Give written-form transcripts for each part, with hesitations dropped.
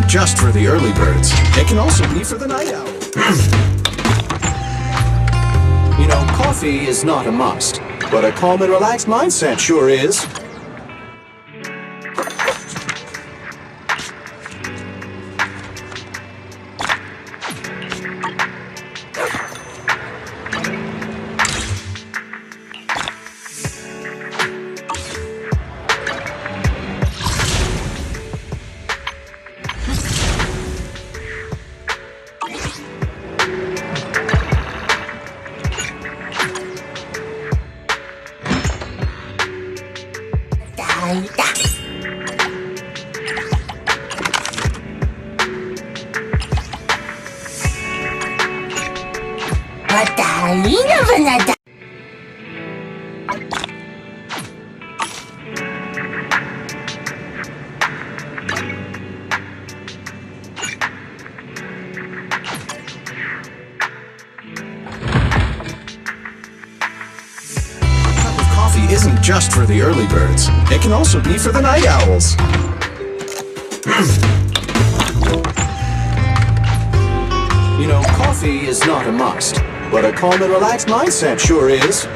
isn't just for the early birds. It can also be for the night owl. You know, coffee is not a must, but a calm and relaxed mindset sure is. Isn't just for the early birds. It can also be for the night owls. You know, coffee is not a must, but a calm and relaxed mindset sure is.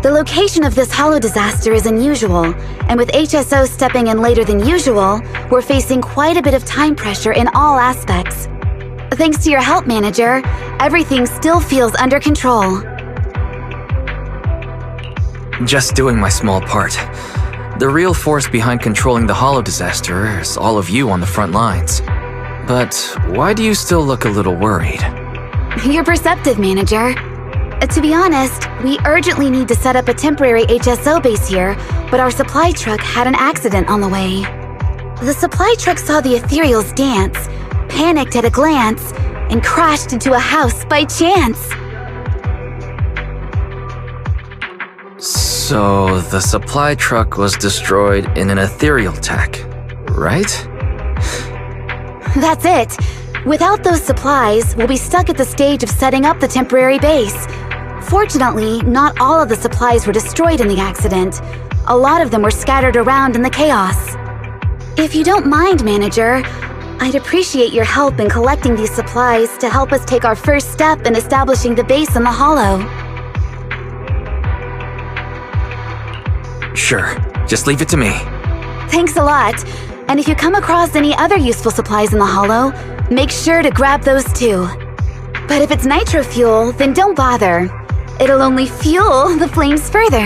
The location of this hollow disaster is unusual, and with HSO stepping in later than usual, we're facing quite a bit of time pressure in all aspects. Thanks to your help, Manager, everything still feels under control. Just doing my small part. The real force behind controlling the hollow disaster is all of you on the front lines. But why do you still look a little worried? You're perceptive, Manager. To be honest, we urgently need to set up a temporary HSO base here, but our supply truck had an accident on the way. The supply truck saw the ethereals dance, panicked at a glance, and crashed into a house by chance. So the supply truck was destroyed in an ethereal attack, right? That's it. Without those supplies, we'll be stuck at the stage of setting up the temporary base. Fortunately, not all of the supplies were destroyed in the accident. A lot of them were scattered around in the chaos. If you don't mind, Manager, I'd appreciate your help in collecting these supplies to help us take our first step in establishing the base in the Hollow. Sure, just leave it to me. Thanks a lot. And if you come across any other useful supplies in the Hollow, make sure to grab those too. But if it's nitro fuel, then don't bother. It'll only fuel the flames further.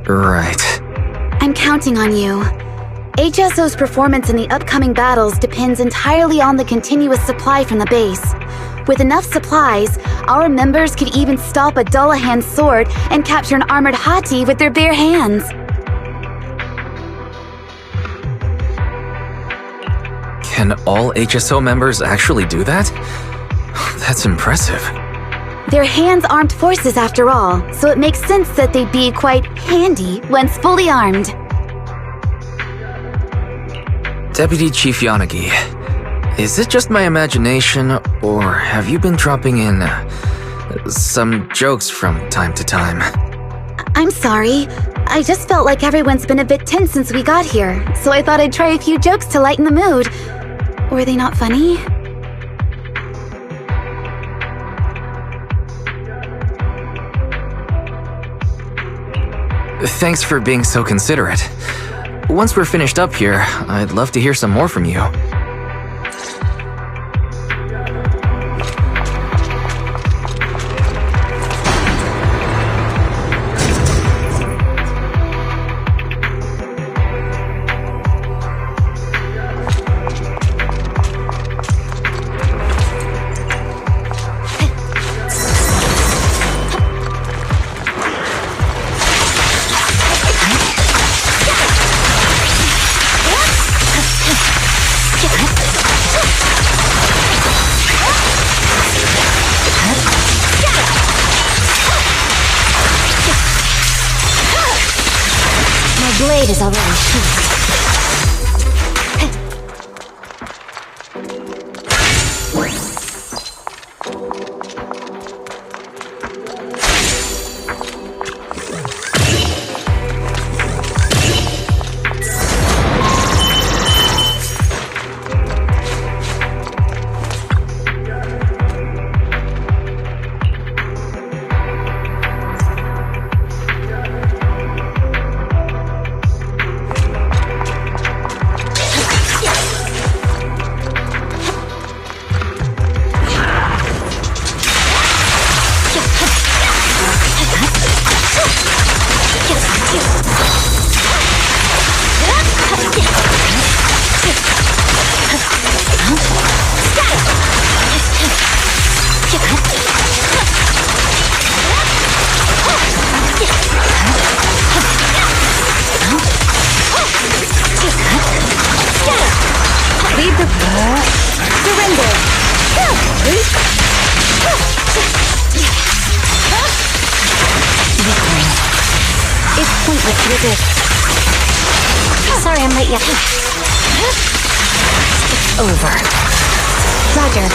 Right. I'm counting on you. HSO's performance in the upcoming battles depends entirely on the continuous supply from the base. With enough supplies, our members could even stop a Dullahan's sword and capture an armored Hati with their bare hands. Can all HSO members actually do that? That's impressive. They're hands-armed forces after all, so it makes sense that they'd be quite handy once fully armed. Deputy Chief Yanagi, is it just my imagination, or have you been dropping in some jokes from time to time? I'm sorry. I just felt like everyone's been a bit tense since we got here, so I thought I'd try a few jokes to lighten the mood. Were they not funny? Thanks for being so considerate. Once we're finished up here, I'd love to hear some more from you. Blade is already sheathed. Sorry I'm late yet. It's over. Roger.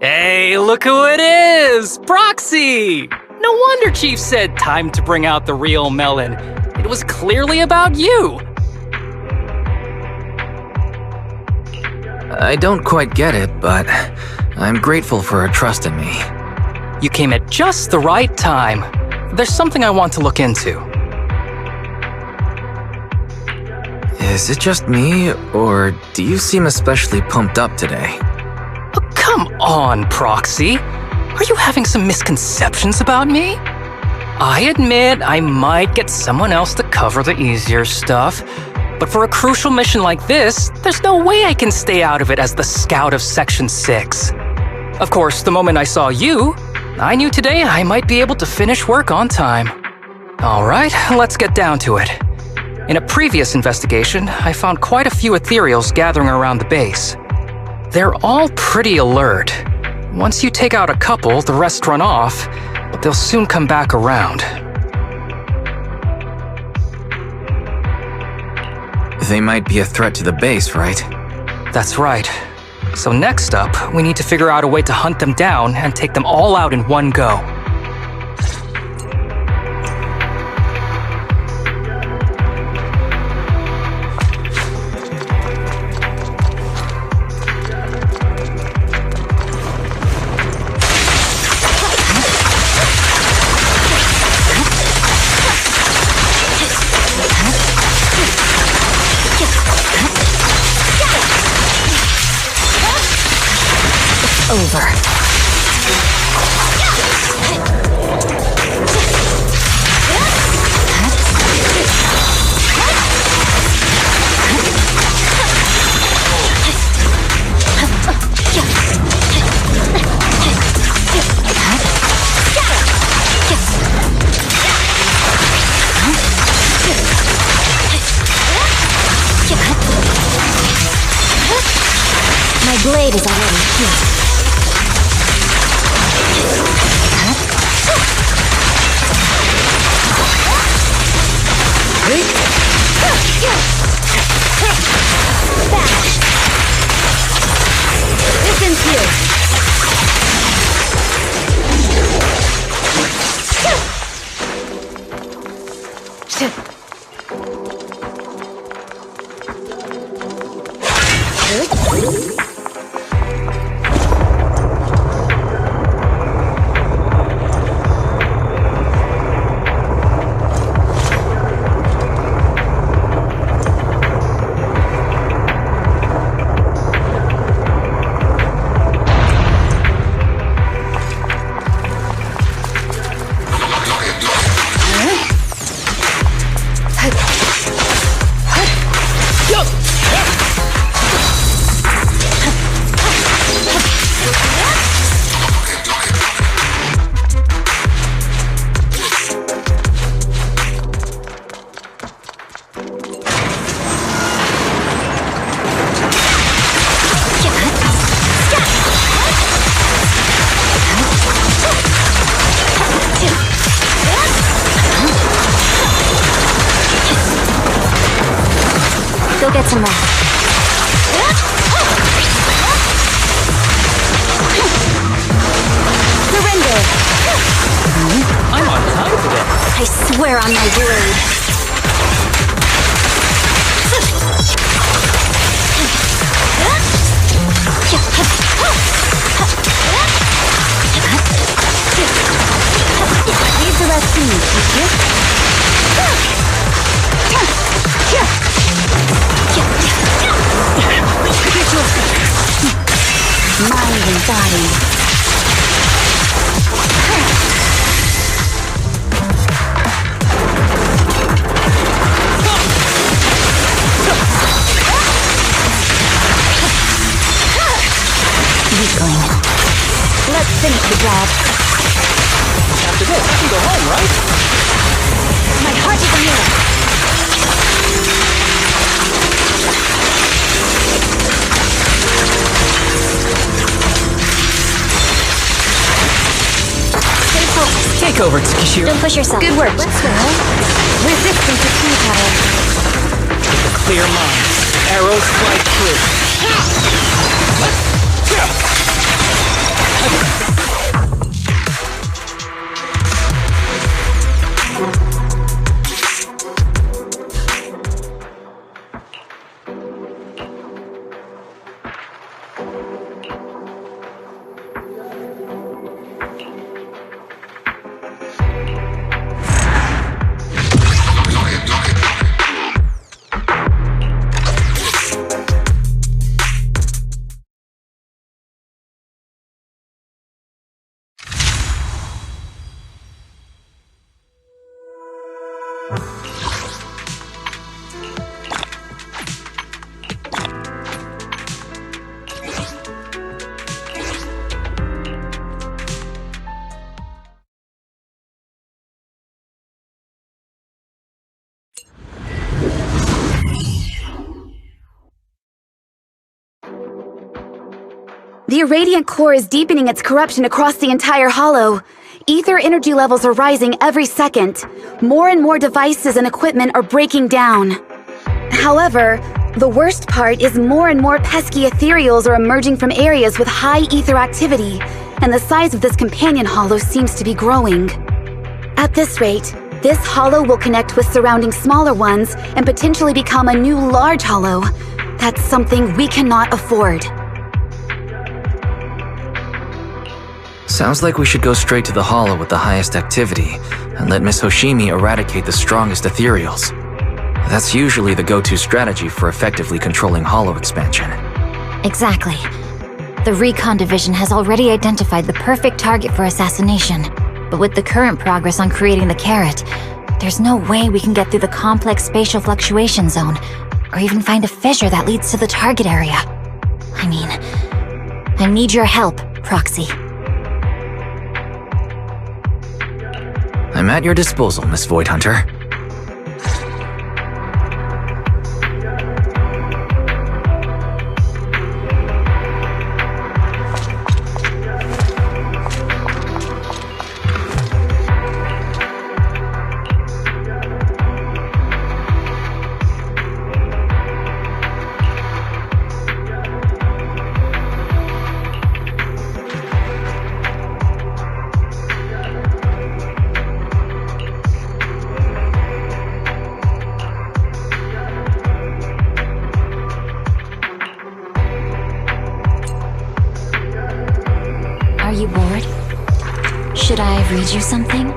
Hey, look who it is! Proxy! No wonder Chief said time to bring out the real melon. It was clearly about you. I don't quite get it, but I'm grateful for her trust in me. You came at just the right time. There's something I want to look into. Is it just me, or do you seem especially pumped up today? Oh, come on, Proxy. Are you having some misconceptions about me? I admit I might get someone else to cover the easier stuff, but for a crucial mission like this, there's no way I can stay out of it as the scout of Section 6. Of course, the moment I saw you, I knew today I might be able to finish work on time. All right, let's get down to it. In a previous investigation, I found quite a few ethereals gathering around the base. They're all pretty alert. Once you take out a couple, the rest run off, but they'll soon come back around. They might be a threat to the base, right? That's right. So next up, we need to figure out a way to hunt them down and take them all out in one go. Over. My blade is already here. Listen to you. Go get some rest. Surrender! I'm on time today. I swear on my word. Leave the rest to me, mind and body. Weakling. Let's finish the job. After this, I can go home, right? My heart is a mirror. Stay focused. Take over, Tsukishiro. Don't push yourself. Good work. Let's go. Resistance is futile. With a clear mind, arrows fly true. The irradiant core is deepening its corruption across the entire hollow. Ether energy levels are rising every second. More and more devices and equipment are breaking down. However, the worst part is more and more pesky ethereals are emerging from areas with high ether activity, and the size of this companion hollow seems to be growing. At this rate, this hollow will connect with surrounding smaller ones and potentially become a new large hollow. That's something we cannot afford. Sounds like we should go straight to the hollow with the highest activity and let Miss Hoshimi eradicate the strongest ethereals. That's usually the go-to strategy for effectively controlling hollow expansion. Exactly. The Recon Division has already identified the perfect target for assassination, but with the current progress on creating the carrot, there's no way we can get through the complex spatial fluctuation zone, or even find a fissure that leads to the target area. I need your help, Proxy. I'm at your disposal, Miss Void Hunter. Are you bored? Should I read you something?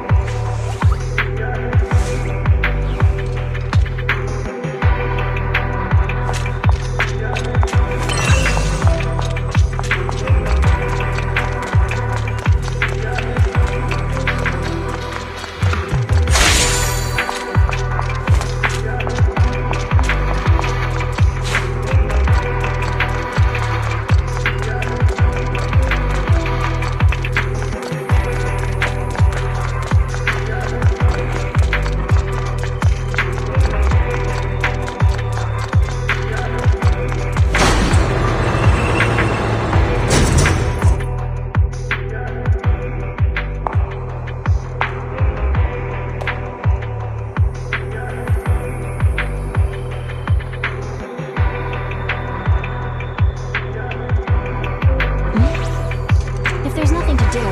If there's nothing to do,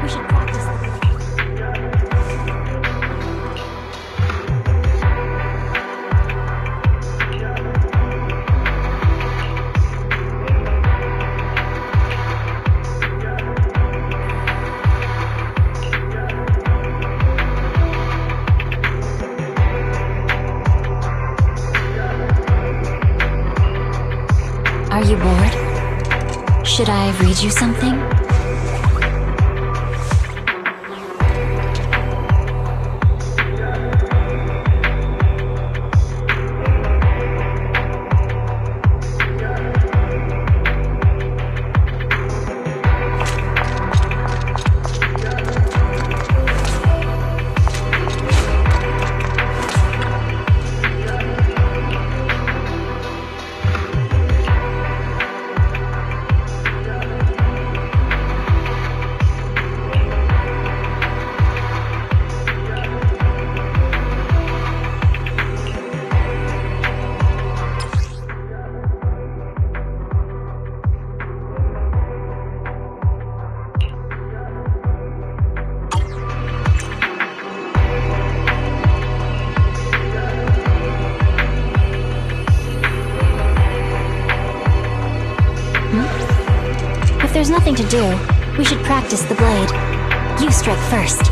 we should practice. Are you bored? Should I read you something? If there's nothing to do, we should practice the blade. You strike first.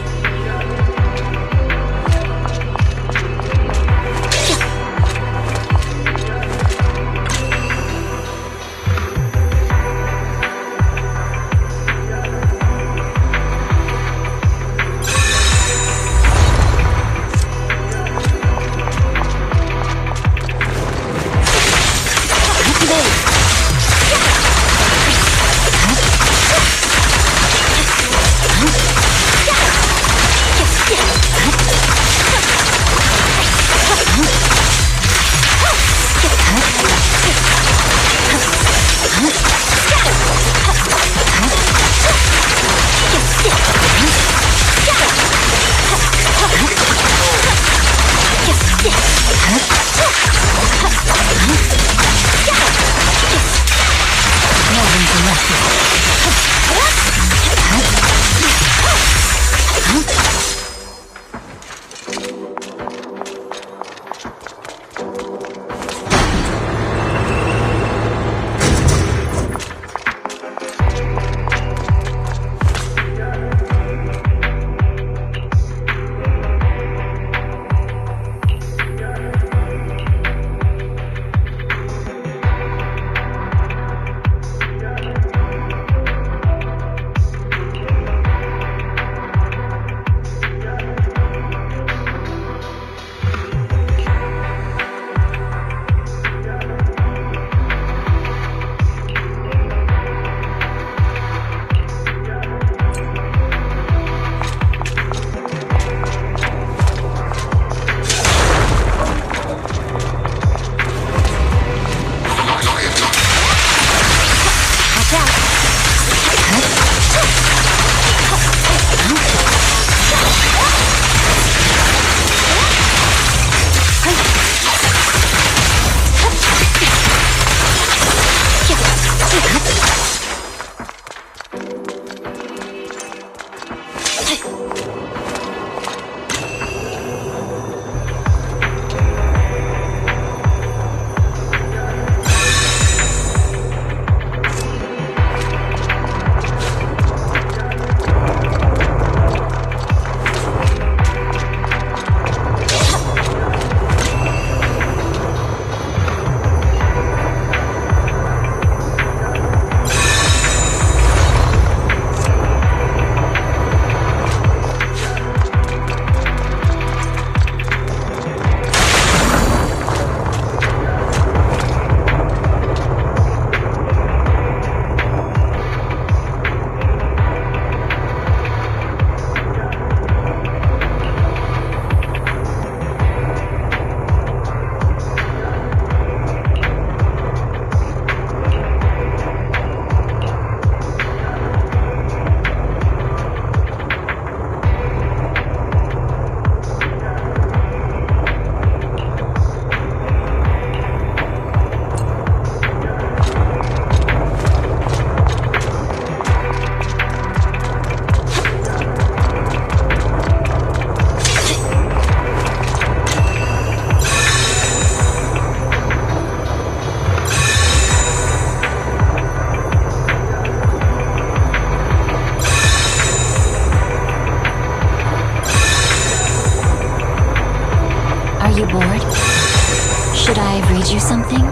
I read you something?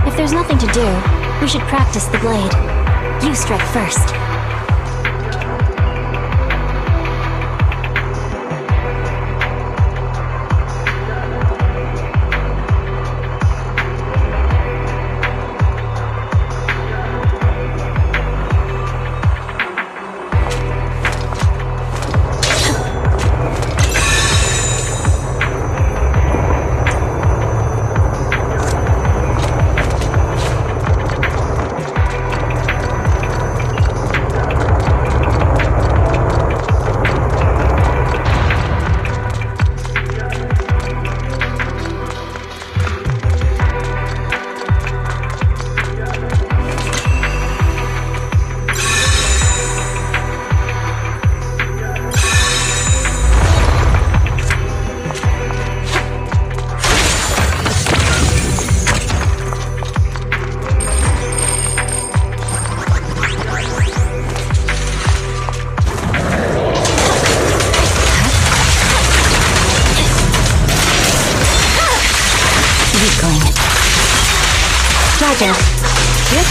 If there's nothing to do, we should practice the blade. You strike first. Roger. Good.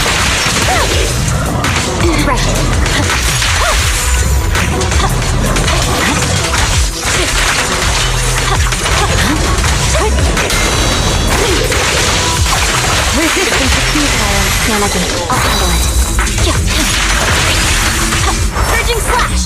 Right. Resistance to futile. Now, Maggie, I'll handle it. Surging slash!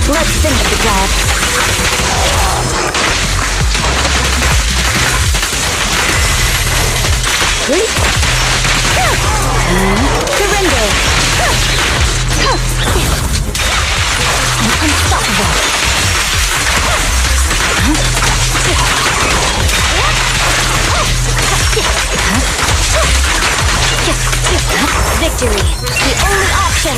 Let's finish the job. Surrender! I'm unstoppable! Victory! The only option!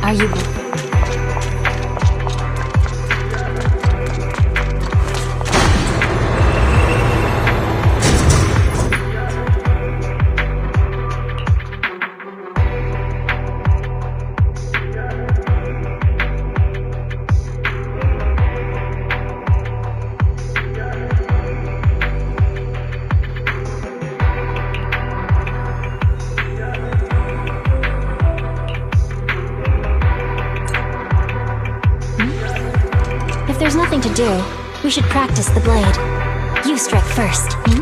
Are you... If there's nothing to do, we should practice the blade. You strike first, hmm?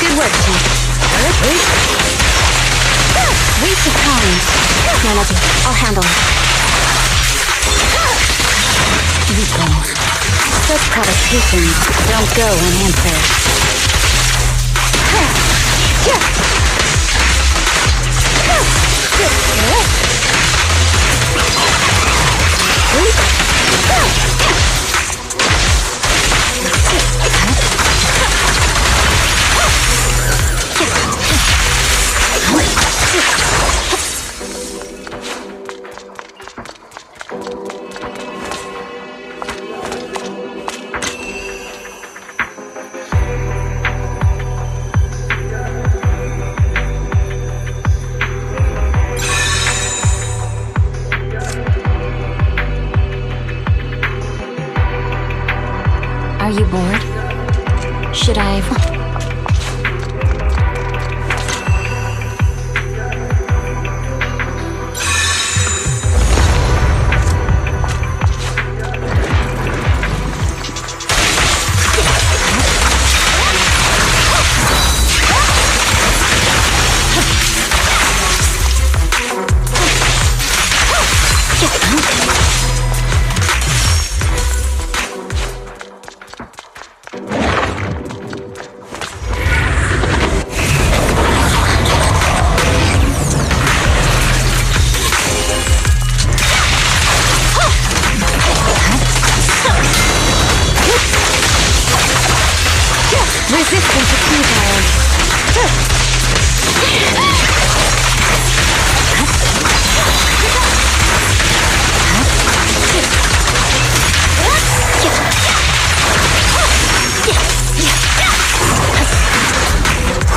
Good work, team. Waste of time. Melody, I'll handle it. Such provocations don't go unanswered. Are you bored? Should I... Resistance is futile.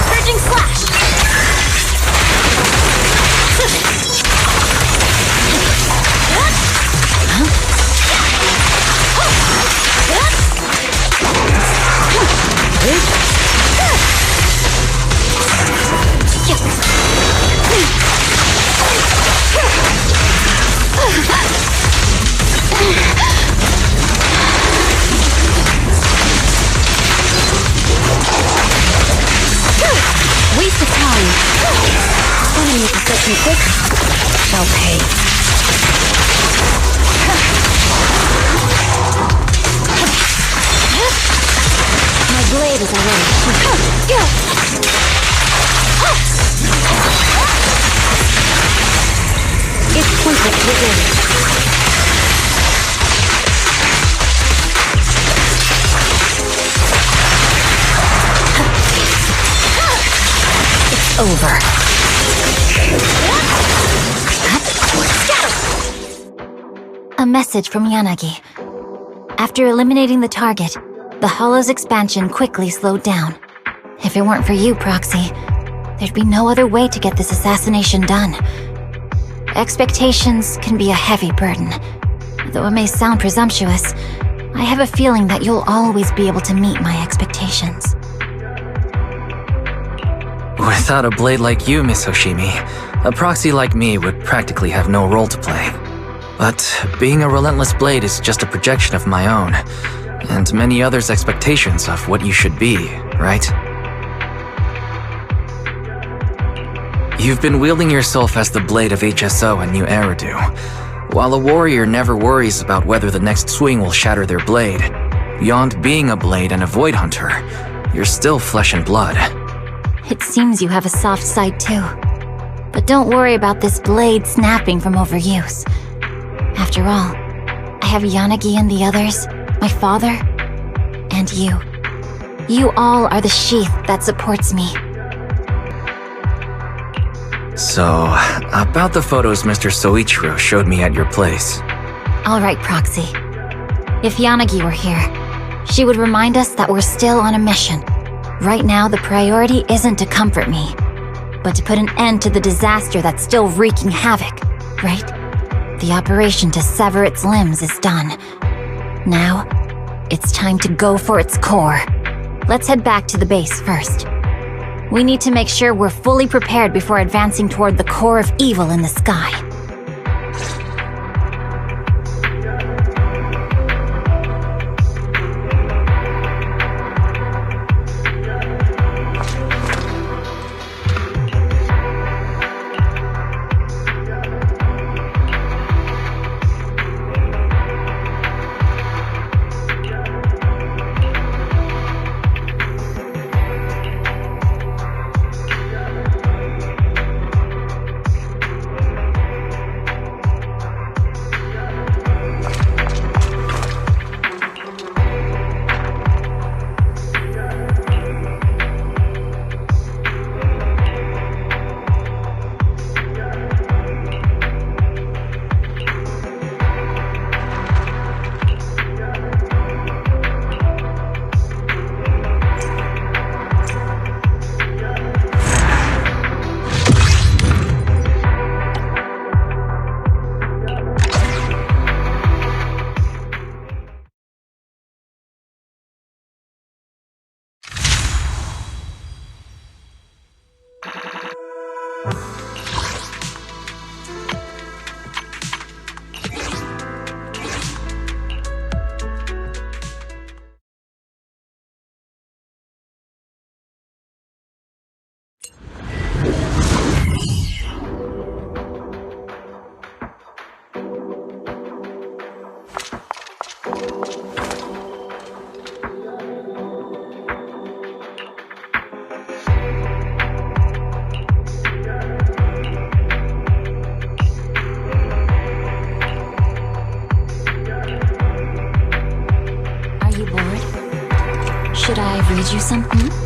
Surging slash! Waste of time. Enemy position 6. They'll pay. My blade is already. It's pointless to resist. It's over. A message from Yanagi. After eliminating the target, the Hollow's expansion quickly slowed down. If it weren't for you, Proxy, there'd be no other way to get this assassination done. Expectations can be a heavy burden. Though it may sound presumptuous, I have a feeling that you'll always be able to meet my expectations. Without a blade like you, Miss Hoshimi, a proxy like me would practically have no role to play. But being a relentless blade is just a projection of my own, and many others' expectations of what you should be, right? You've been wielding yourself as the blade of HSO and New Eridu. While a warrior never worries about whether the next swing will shatter their blade, beyond being a blade and a void hunter, you're still flesh and blood. It seems you have a soft side too. But don't worry about this blade snapping from overuse. After all, I have Yanagi and the others, my father, and you. You all are the sheath that supports me. So, about the photos Mr. Soichiro showed me at your place. All right, Proxy. If Yanagi were here, she would remind us that we're still on a mission. Right now, the priority isn't to comfort me, but to put an end to the disaster that's still wreaking havoc, right? The operation to sever its limbs is done. Now, it's time to go for its core. Let's head back to the base first. We need to make sure we're fully prepared before advancing toward the core of evil in the sky. Should I read you something?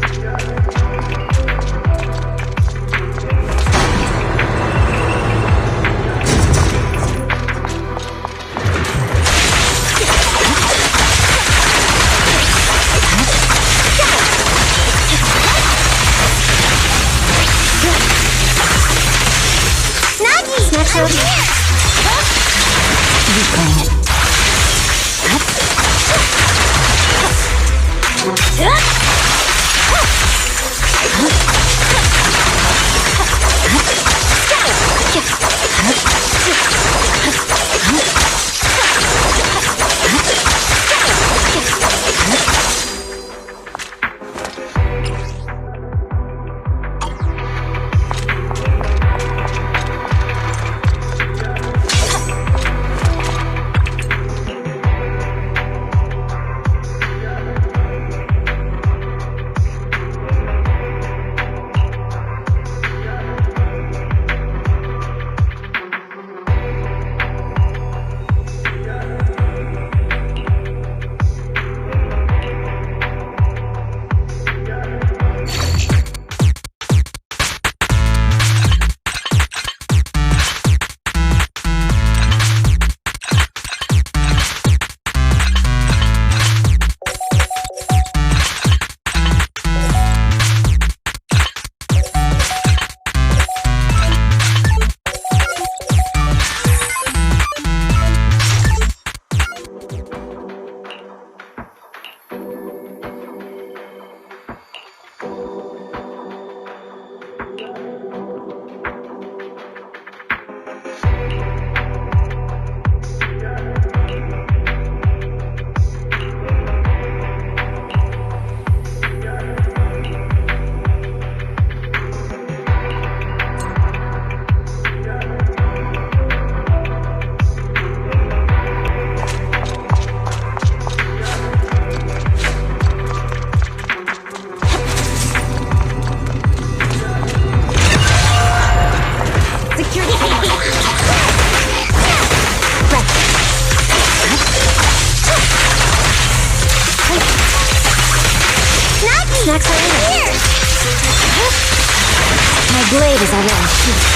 blade is already sheathed.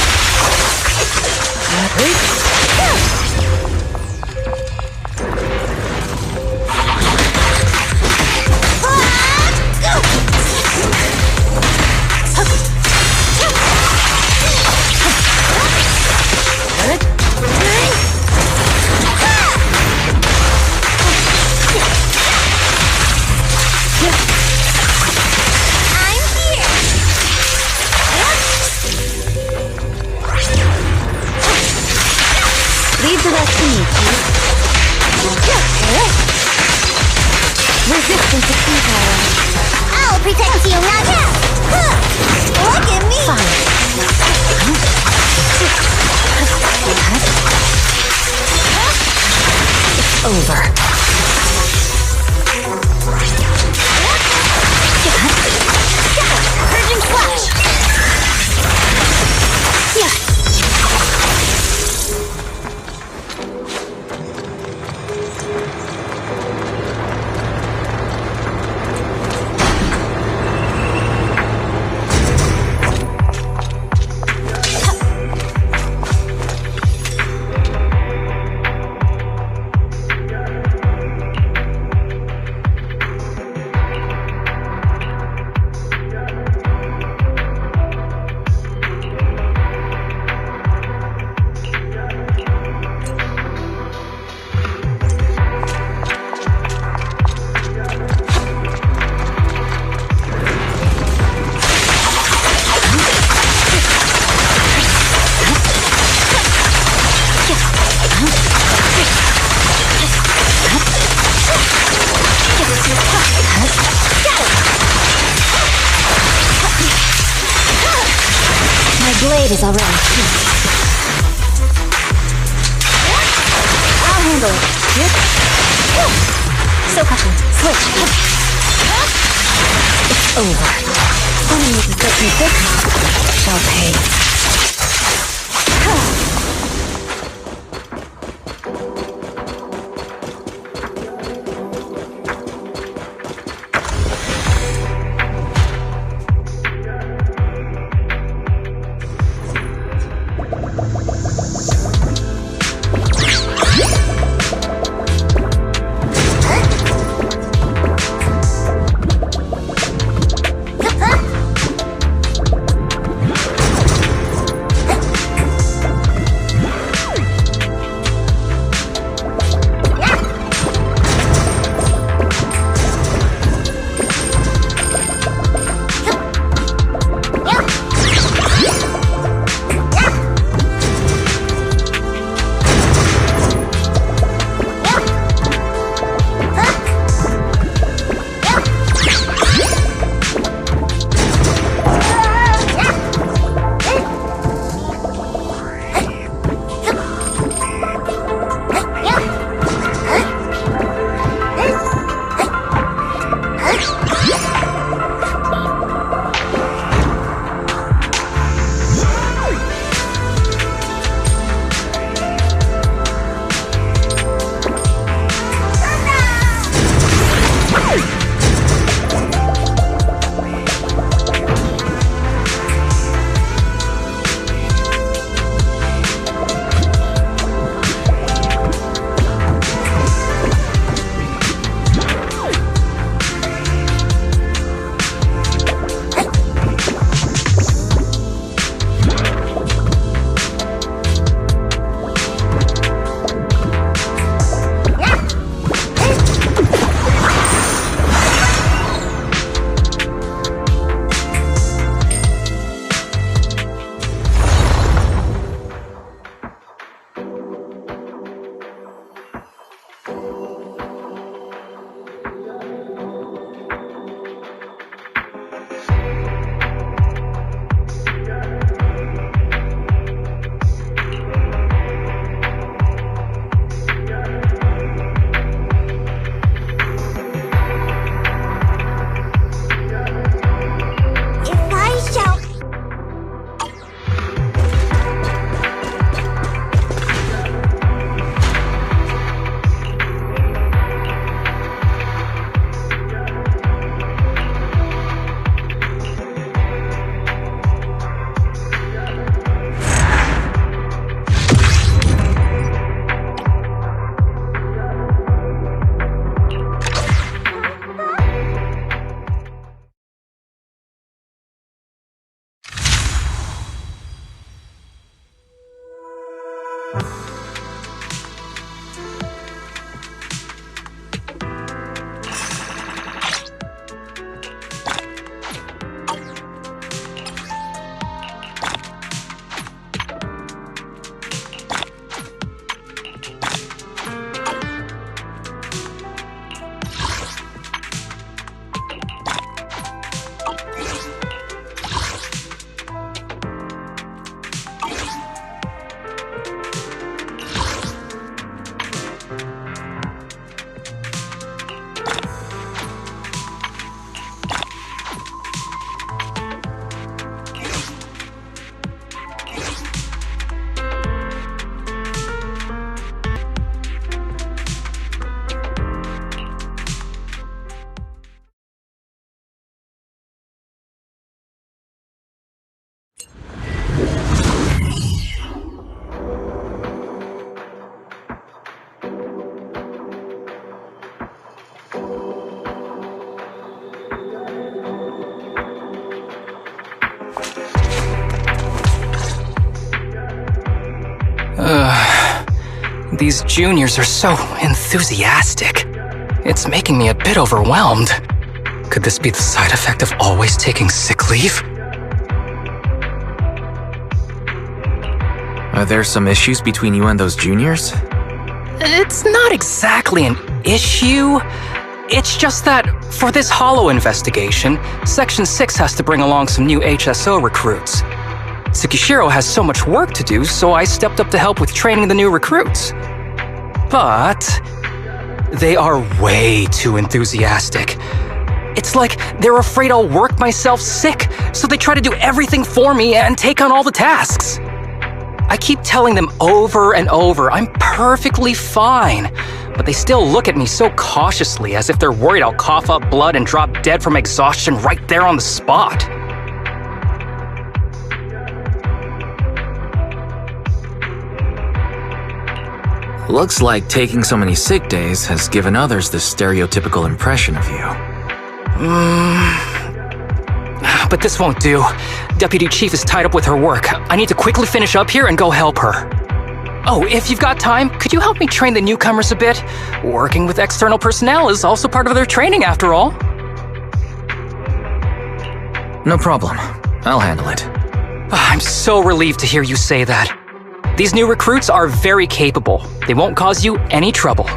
Leave the rest to me, please. Resistance is futile. I'll protect you, not you! Look at me! Fine. It's over. Purging flash! My blade is already sheathed. I'll handle it. Sokaku, switch. It's over. Enemies is what you fix. Shall pay. These juniors are so enthusiastic. It's making me a bit overwhelmed. Could this be the side effect of always taking sick leave? Are there some issues between you and those juniors? It's not exactly an issue. It's just that for this Hollow investigation, Section 6 has to bring along some new HSO recruits. Tsukishiro has so much work to do, so I stepped up to help with training the new recruits. But they are way too enthusiastic. It's like they're afraid I'll work myself sick, so they try to do everything for me and take on all the tasks. I keep telling them over and over I'm perfectly fine, but they still look at me so cautiously as if they're worried I'll cough up blood and drop dead from exhaustion right there on the spot. Looks like taking so many sick days has given others this stereotypical impression of you. But this won't do. Deputy Chief is tied up with her work. I need to quickly finish up here and go help her. Oh, if you've got time, could you help me train the newcomers a bit? Working with external personnel is also part of their training, after all. No problem. I'll handle it. I'm so relieved to hear you say that. These new recruits are very capable. They won't cause you any trouble.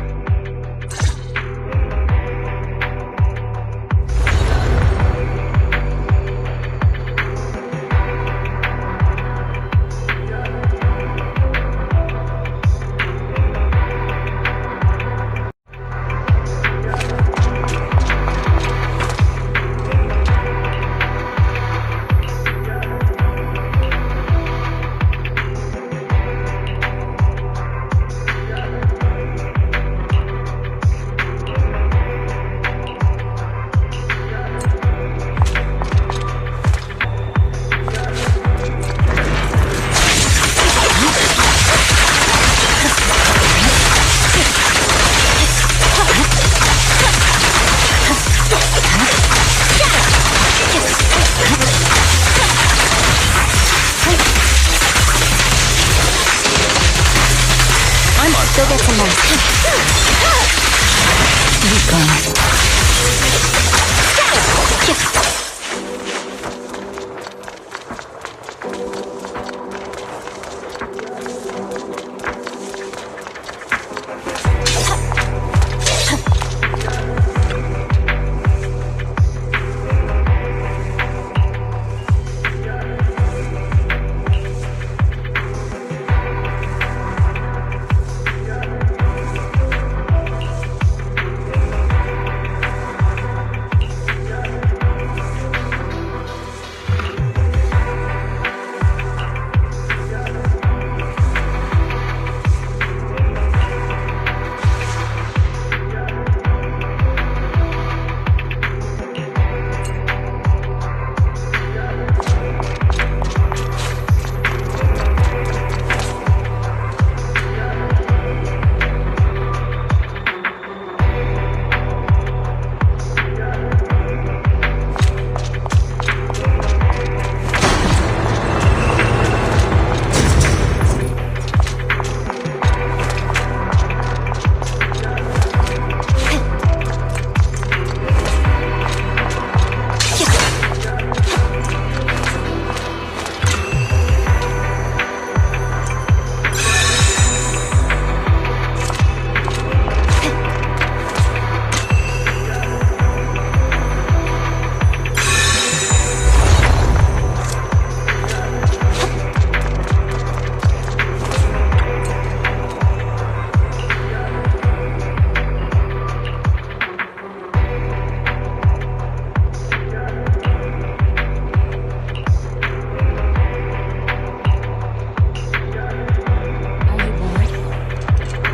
Go get some rest. Keep going.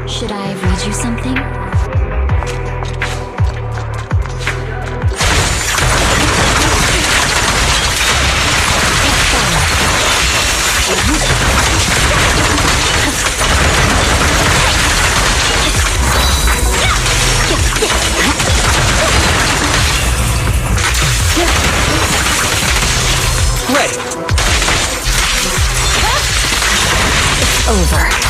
Should I read you something? over.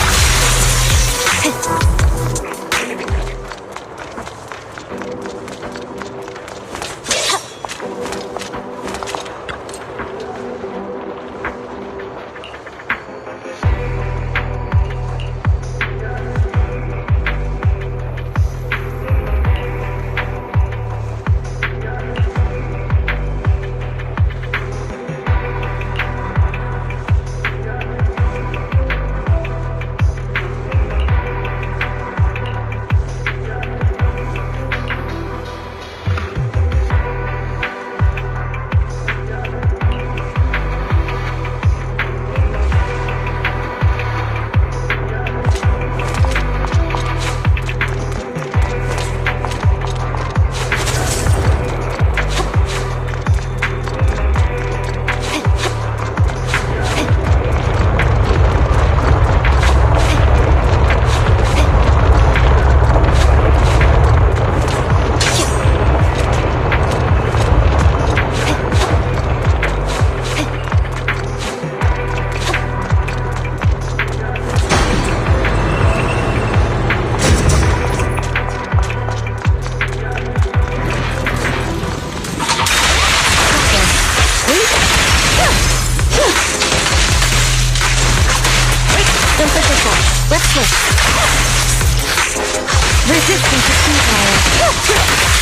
Let's switch. Resistance is futile.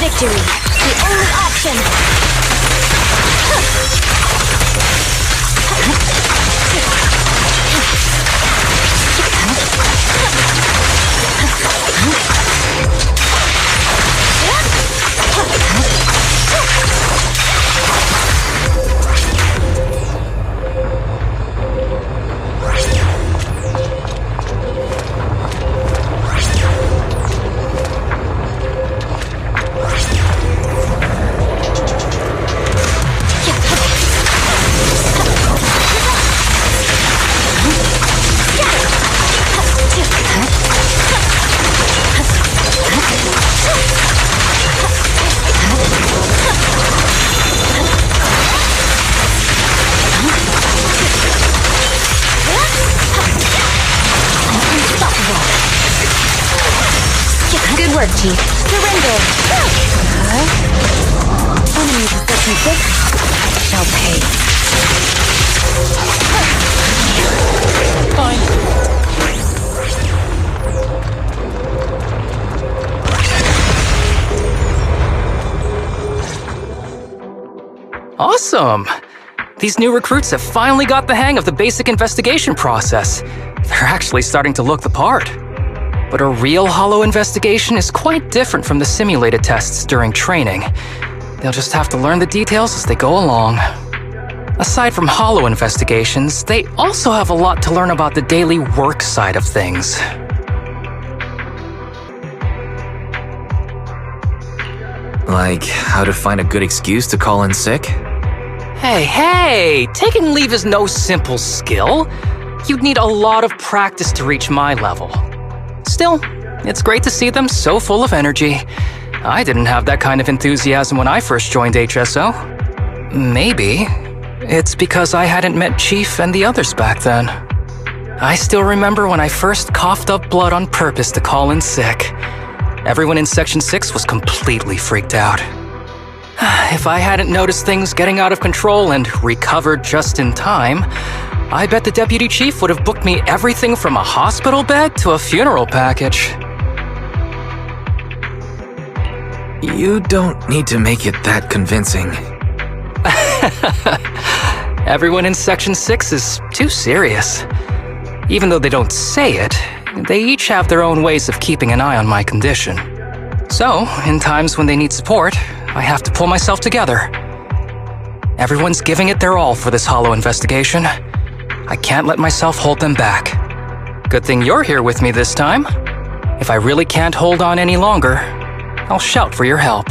Victory, the only option! Good work, Chief. Surrender! Enemy position 6. I shall pay. Fine. Awesome! These new recruits have finally got the hang of the basic investigation process. They're actually starting to look the part. But a real Hollow investigation is quite different from the simulated tests during training. They'll just have to learn the details as they go along. Aside from Hollow investigations, they also have a lot to learn about the daily work side of things. Like, how to find a good excuse to call in sick? Hey! Taking leave is no simple skill. You'd need a lot of practice to reach my level. Still, It's great to see them so full of energy. I didn't have that kind of enthusiasm when I first joined HSO. Maybe it's because I hadn't met Chief and the others back then. I still remember when I first coughed up blood on purpose to call in sick. Everyone in Section 6 was completely freaked out. If I hadn't noticed things getting out of control and recovered just in time, I bet the Deputy Chief would have booked me everything from a hospital bed to a funeral package. You don't need to make it that convincing. Everyone in Section 6 is too serious. Even though they don't say it, they each have their own ways of keeping an eye on my condition. So, in times when they need support, I have to pull myself together. Everyone's giving it their all for this Hollow investigation. I can't let myself hold them back. Good thing you're here with me this time. If I really can't hold on any longer, I'll shout for your help.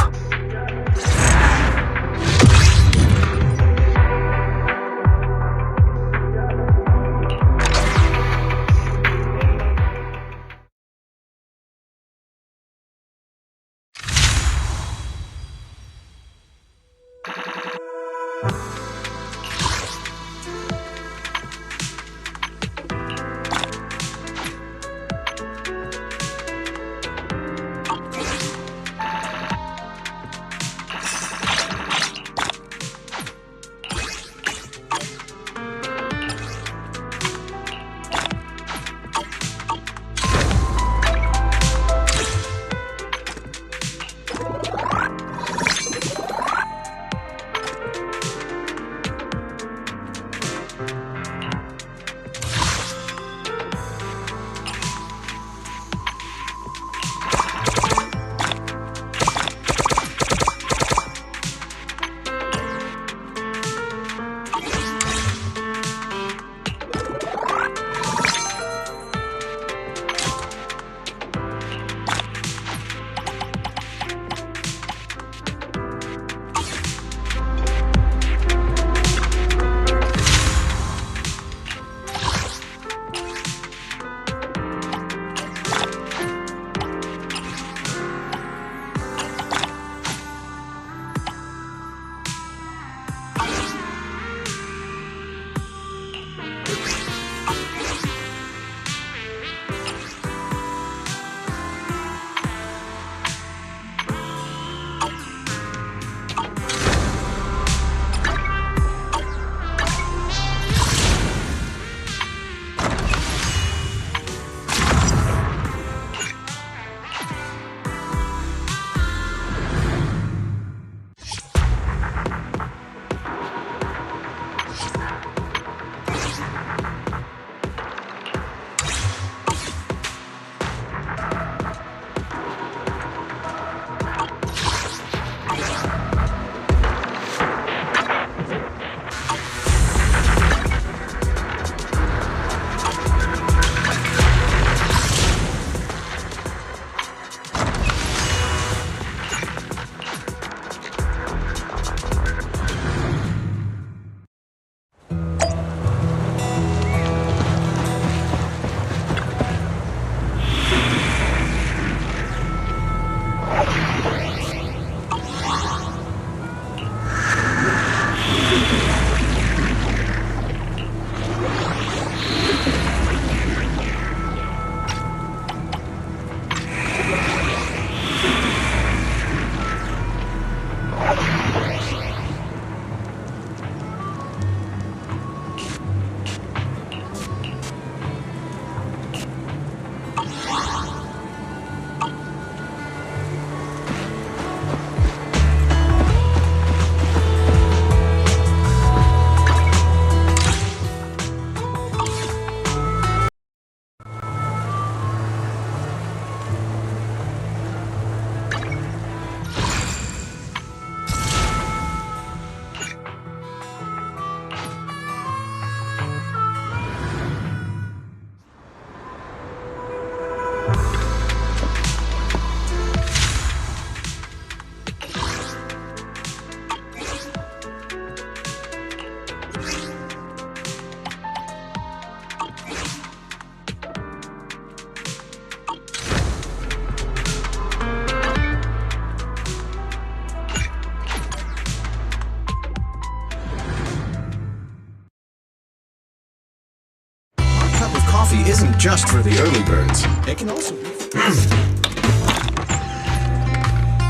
just for the early birds. It can also be...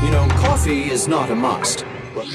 You know, coffee is not a must. But...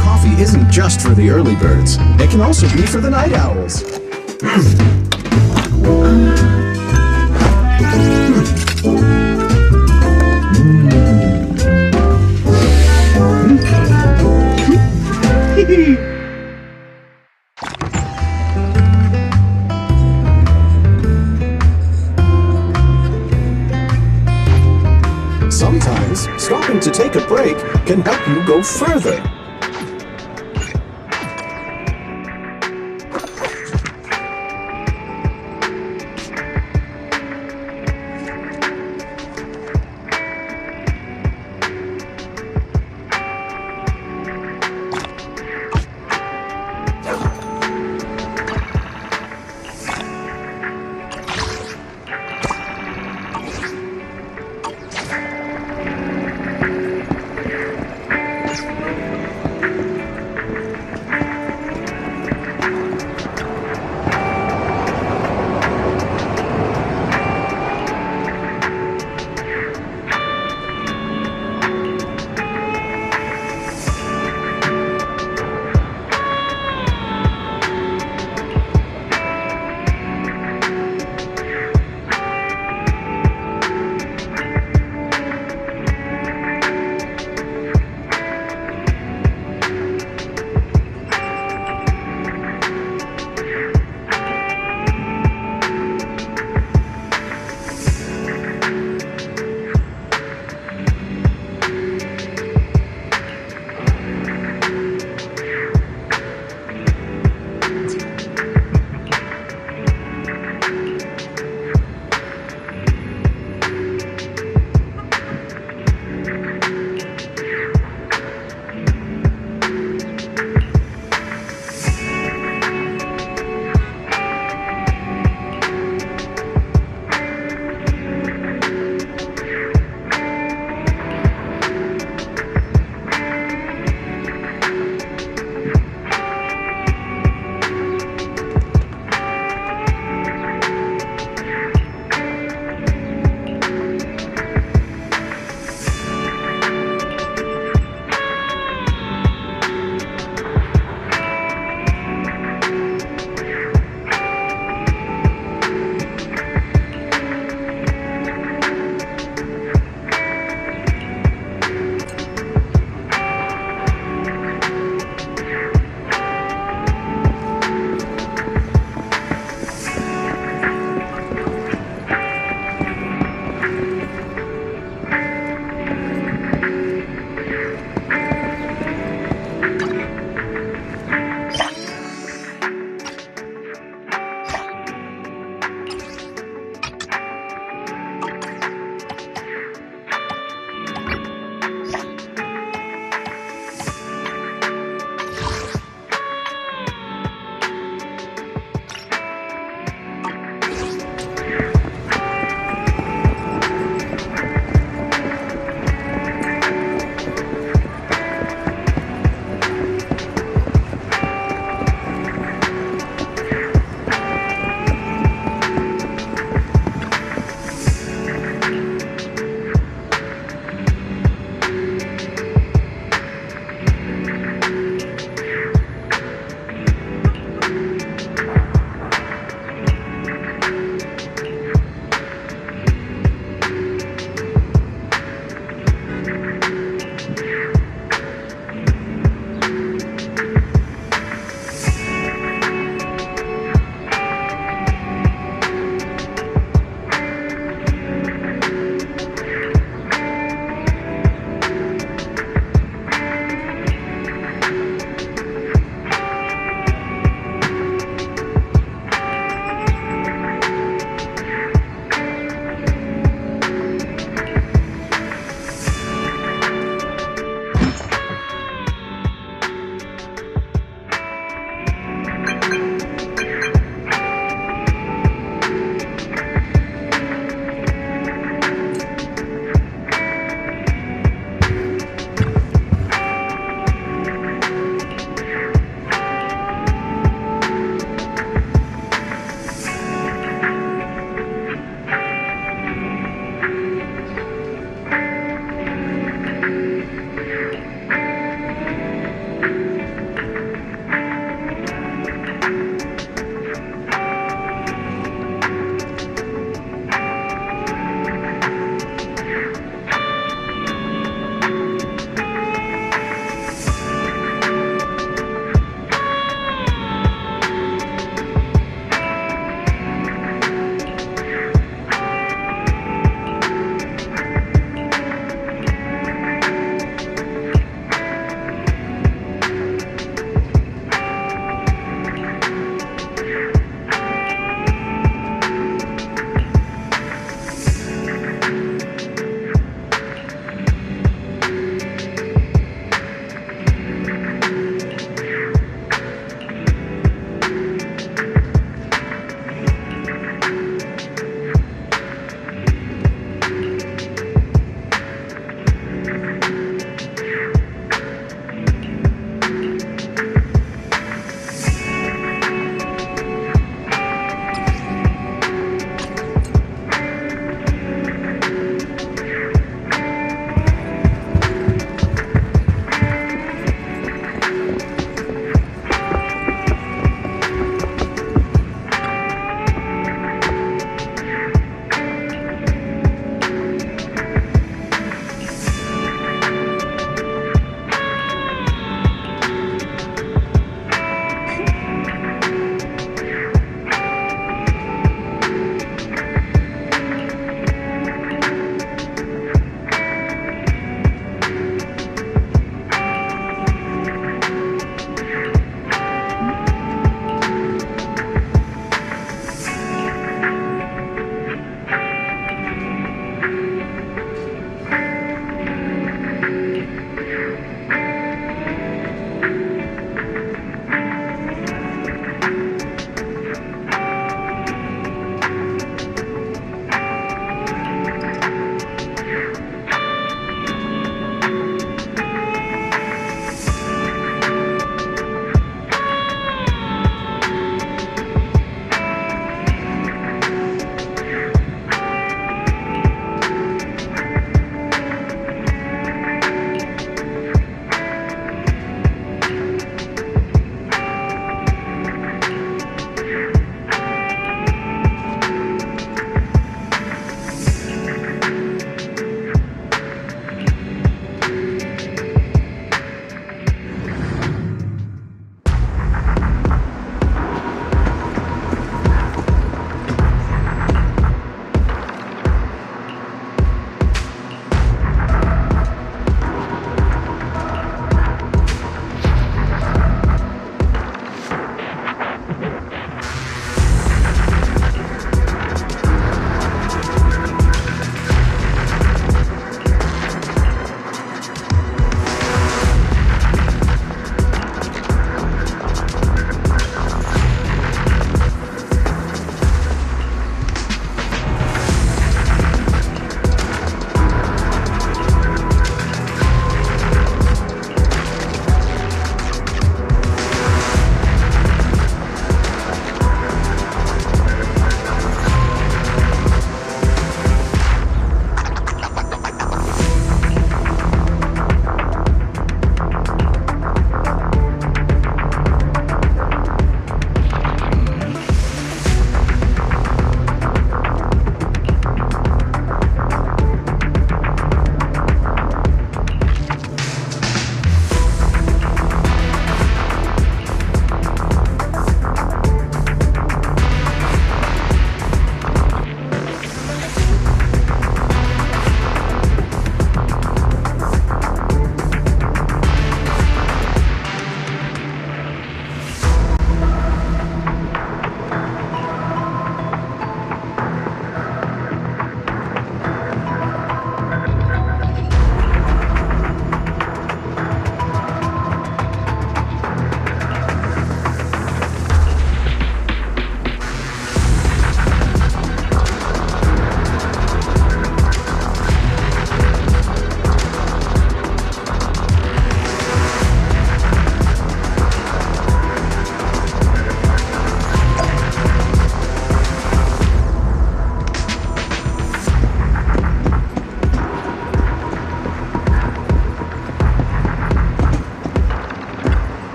Coffee isn't just for the early birds. It can also be for the night owls. Sometimes, stopping to take a break can help you go further.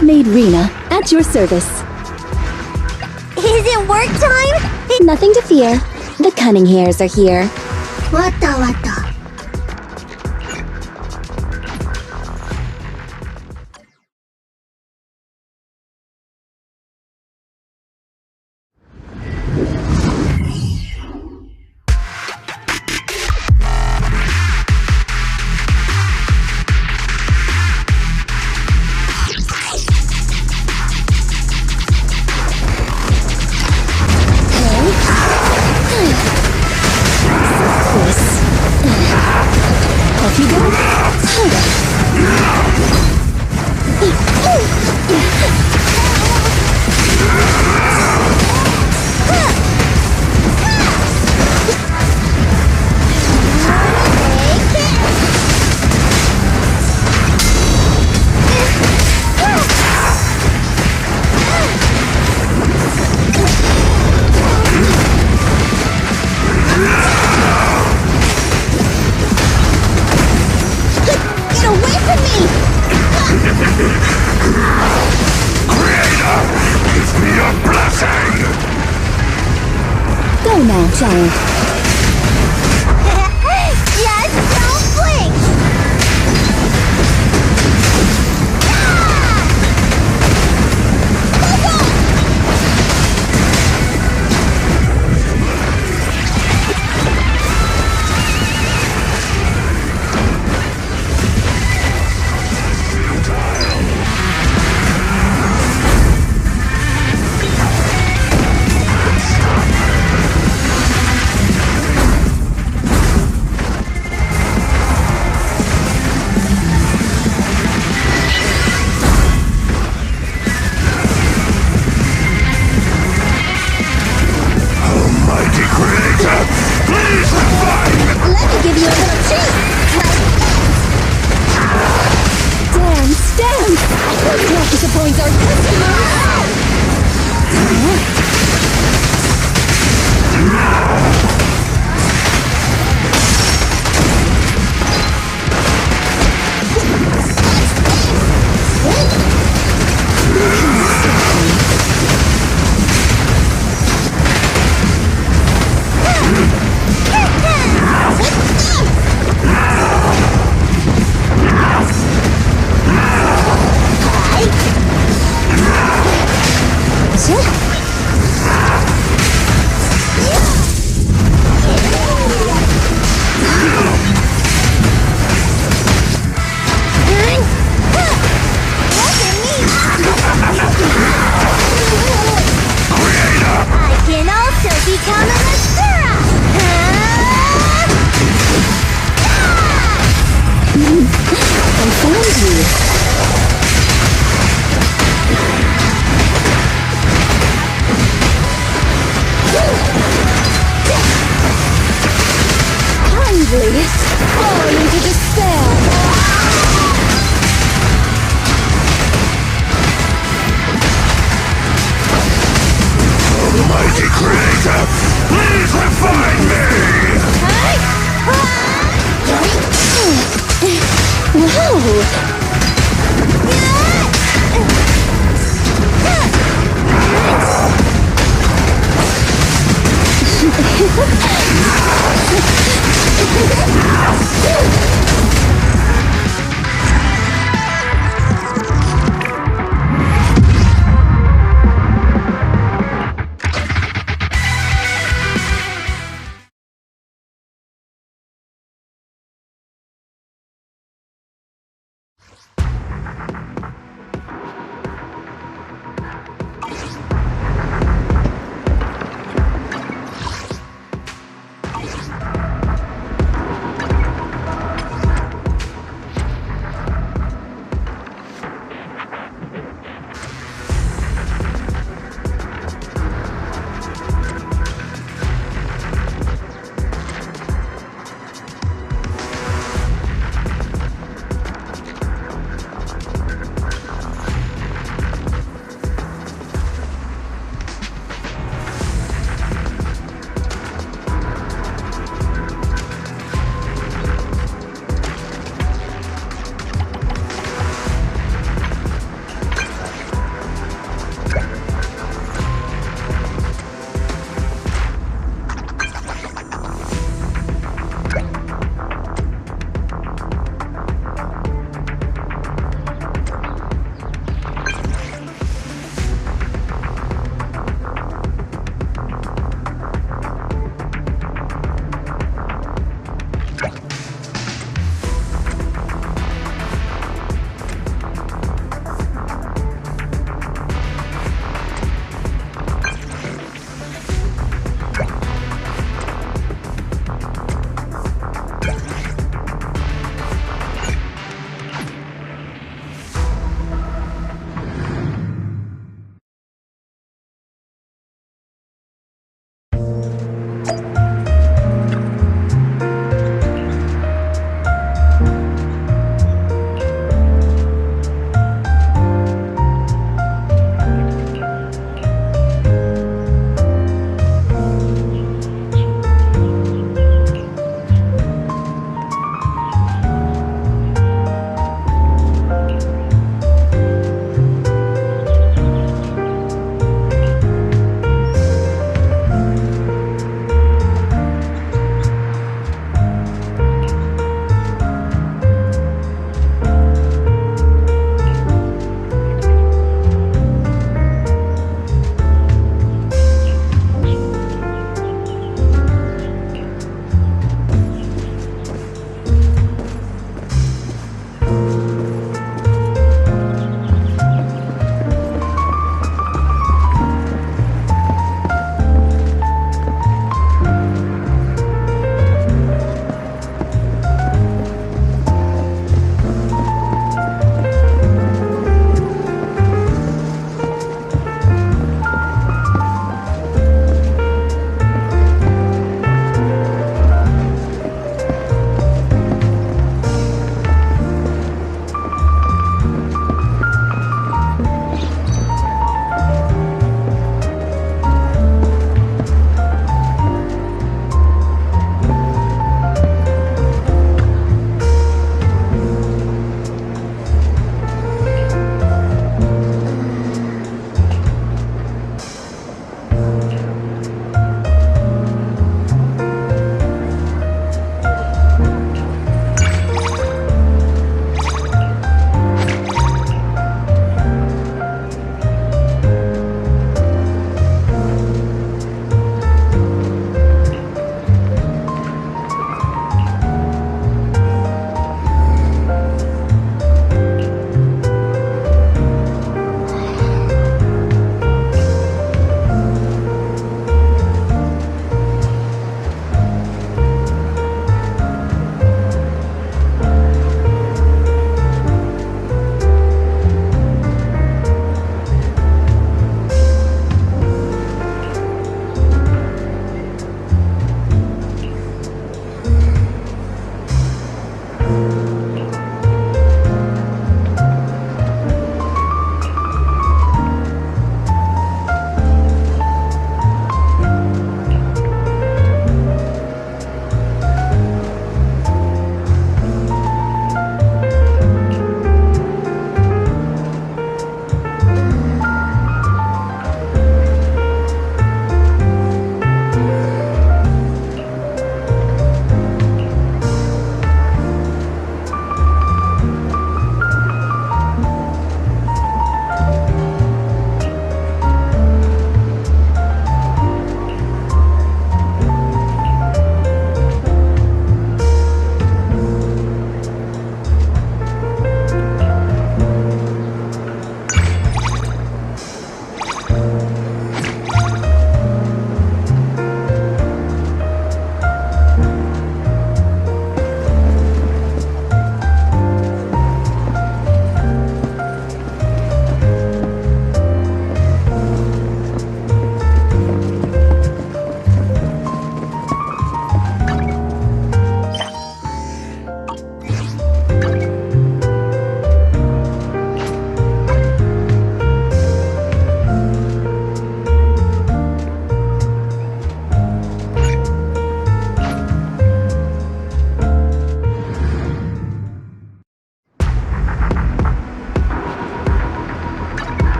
Handmade Rena, at your service. Is it work time? Nothing to fear. The cunning hairs are here. Wata wata. Off you go. Get away from me! Creator, give me a blessing! Go now, giant. Just don't blink! Almighty Creator, please revive me! Let me give you a little treat! Dance, dance! Don't disappoint our customers! I can also become a zzzero! I found you. Kindly fall into despair. Almighty Creator, please refine me! Wow!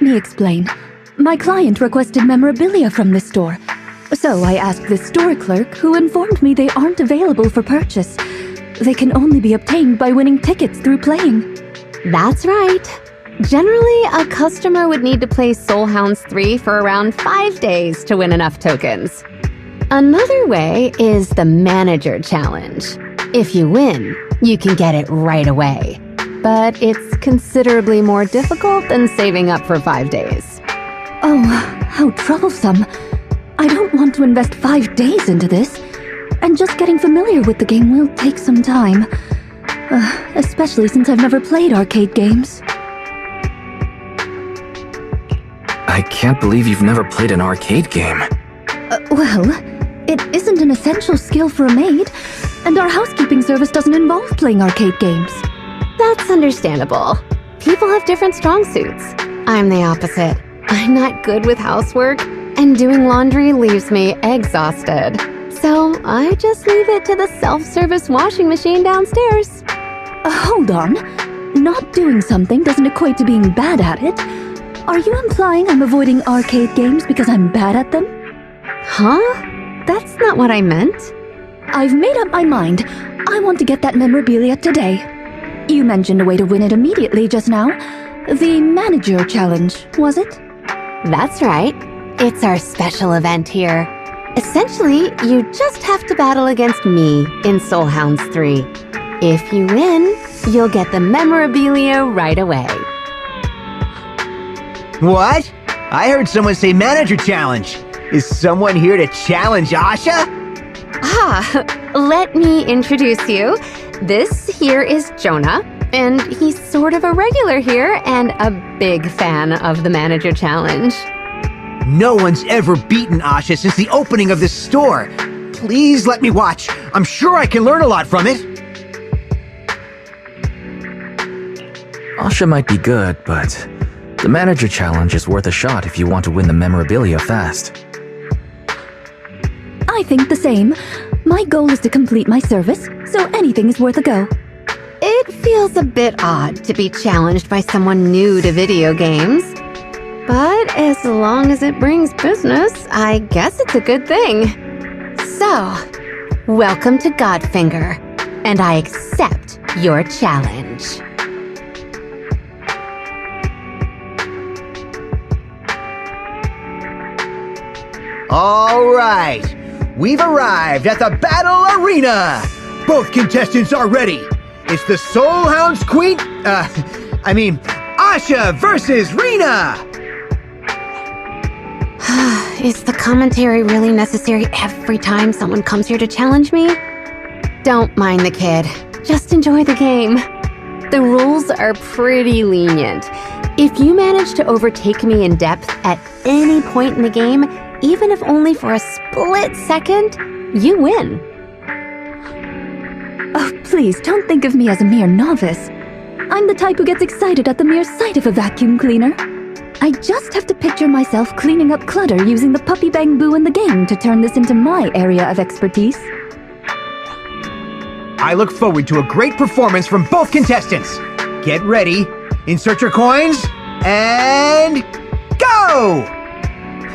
me explain. My client requested memorabilia from this store. So I asked the store clerk, who informed me they aren't available for purchase. They can only be obtained by winning tickets through playing. That's right. Generally, a customer would need to play Soul Hounds 3 for around 5 days to win enough tokens. Another way is the Manager Challenge. If you win, you can get it right away. But it's considerably more difficult than saving up for 5 days. Oh, how troublesome. I don't want to invest 5 days into this. And just getting familiar with the game will take some time. Especially since I've never played arcade games. I can't believe you've never played an arcade game. Well, it isn't an essential skill for a maid, and our housekeeping service doesn't involve playing arcade games. That's understandable. People have different strong suits. I'm the opposite. I'm not good with housework, and doing laundry leaves me exhausted. So I just leave it to the self-service washing machine downstairs. Hold on. Not doing something doesn't equate to being bad at it. Are you implying I'm avoiding arcade games because I'm bad at them? Huh? That's not what I meant. I've made up my mind. I want to get that memorabilia today. You mentioned a way to win it immediately just now. The Manager Challenge, was it? That's right. It's our special event here. Essentially, you just have to battle against me in Soul Hounds 3. If you win, you'll get the memorabilia right away. What? I heard someone say Manager Challenge. Is someone here to challenge Asha? Let me introduce you. This here is Jonah, and he's sort of a regular here and a big fan of the Manager Challenge. No one's ever beaten Asha since the opening of this store. Please let me watch. I'm sure I can learn a lot from it. Asha might be good, but the Manager Challenge is worth a shot if you want to win the memorabilia fast. I think the same. My goal is to complete my service, so anything is worth a go. It feels a bit odd to be challenged by someone new to video games. But as long as it brings business, I guess it's a good thing. So, welcome to Godfinger, and I accept your challenge. All right. We've arrived at the battle arena. Both contestants are ready. It's the Soul Hounds Queen, Asha versus Rena. Is the commentary really necessary every time someone comes here to challenge me? Don't mind the kid. Just enjoy the game. The rules are pretty lenient. If you manage to overtake me in depth at any point in the game, even if only for a split second, you win. Oh, please don't think of me as a mere novice. I'm the type who gets excited at the mere sight of a vacuum cleaner. I just have to picture myself cleaning up clutter using the puppy bamboo in the game to turn this into my area of expertise. I look forward to a great performance from both contestants. Get ready, insert your coins, and go!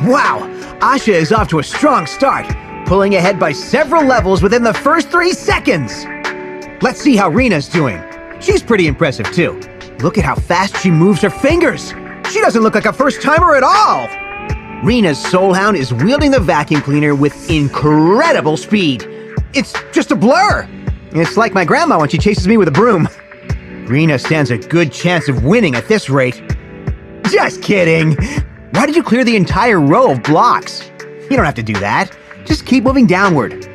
Wow, Asha is off to a strong start, pulling ahead by several levels within the first 3 seconds. Let's see how Rena's doing. She's pretty impressive too. Look at how fast she moves her fingers. She doesn't look like a first-timer at all. Rena's Soul Hound is wielding the vacuum cleaner with incredible speed. It's just a blur. It's like my grandma when she chases me with a broom. Rena stands a good chance of winning at this rate. Just kidding. Why did you clear the entire row of blocks? You don't have to do that. Just keep moving downward.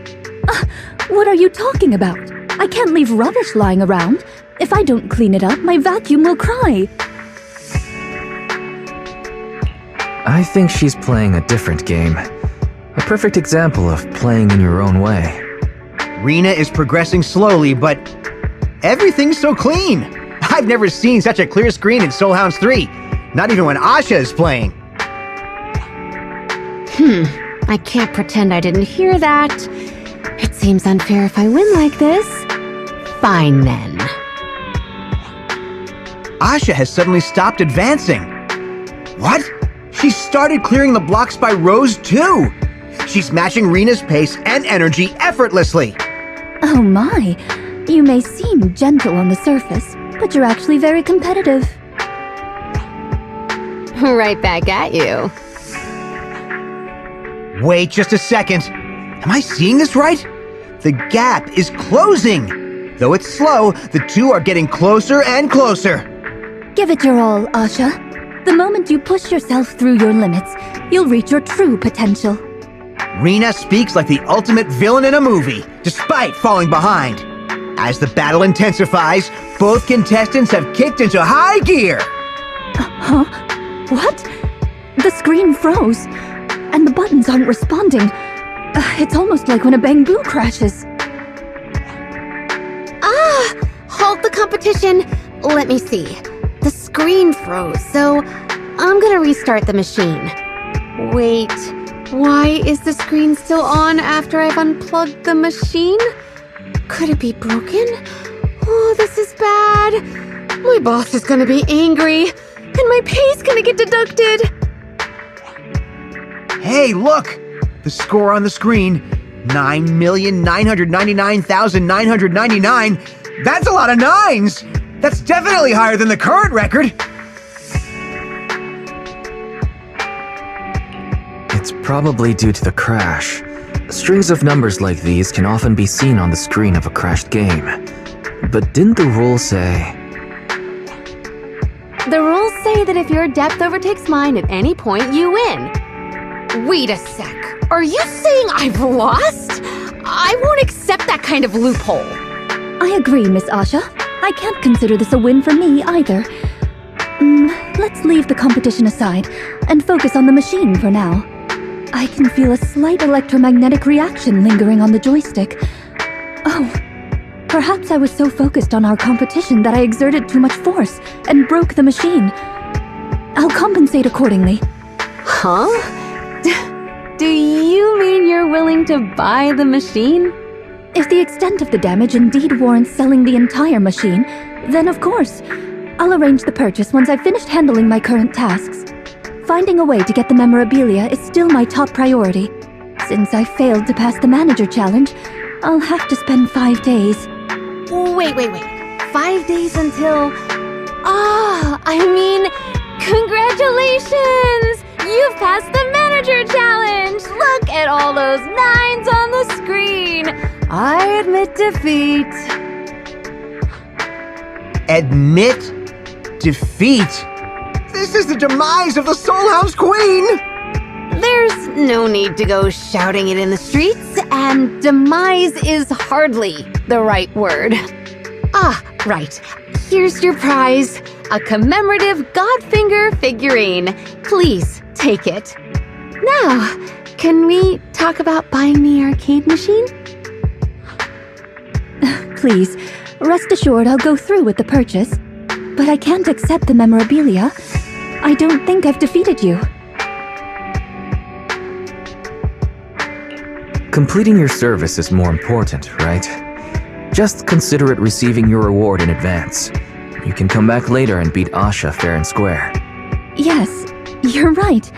What are you talking about? I can't leave rubbish lying around. If I don't clean it up, my vacuum will cry. I think she's playing a different game. A perfect example of playing in your own way. Rena is progressing slowly, but everything's so clean. I've never seen such a clear screen in Soul Hounds 3. Not even when Asha is playing. I can't pretend I didn't hear that. It seems unfair if I win like this. Fine then. Asha has suddenly stopped advancing. What? She started clearing the blocks by rows too! She's matching Rena's pace and energy effortlessly! Oh my! You may seem gentle on the surface, but you're actually very competitive. Right back at you. Wait just a second. Am I seeing this right? The gap is closing! Though it's slow, the two are getting closer and closer. Give it your all, Asha. The moment you push yourself through your limits, you'll reach your true potential. Rena speaks like the ultimate villain in a movie, despite falling behind. As the battle intensifies, both contestants have kicked into high gear. Huh? What? The screen froze, and the buttons aren't responding. It's almost like when a bamboo crashes. Halt the competition. Let me see. The screen froze, so I'm gonna restart the machine. Wait, why is the screen still on after I've unplugged the machine? Could it be broken? Oh, this is bad. My boss is gonna be angry, and my pay's gonna get deducted. Hey, look! The score on the screen, 9,999,999. That's a lot of nines! That's definitely higher than the current record! It's probably due to the crash. Strings of numbers like these can often be seen on the screen of a crashed game. But didn't the rules say... The rules say that if your depth overtakes mine at any point, you win. Wait a sec. Are you saying I've lost? I won't accept that kind of loophole. I agree, Miss Asha. I can't consider this a win for me either. Let's leave the competition aside and focus on the machine for now. I can feel a slight electromagnetic reaction lingering on the joystick. Oh, perhaps I was so focused on our competition that I exerted too much force and broke the machine. I'll compensate accordingly. Huh? Do you mean you're willing to buy the machine? If the extent of the damage indeed warrants selling the entire machine, then of course. I'll arrange the purchase once I've finished handling my current tasks. Finding a way to get the memorabilia is still my top priority. Since I failed to pass the manager challenge, I'll have to spend 5 days. Wait. 5 days until... congratulations! You've passed the manager challenge! Look at all those 9s on the screen! I admit defeat. Admit defeat? This is the demise of the Soul House Queen! There's no need to go shouting it in the streets, and demise is hardly the right word. Right. Here's your prize, a commemorative Godfinger figurine. Please take it. Now, can we talk about buying the arcade machine? Please, rest assured I'll go through with the purchase. But I can't accept the memorabilia. I don't think I've defeated you. Completing your service is more important, right? Just consider it receiving your reward in advance. You can come back later and beat Asha fair and square. Yes, you're right.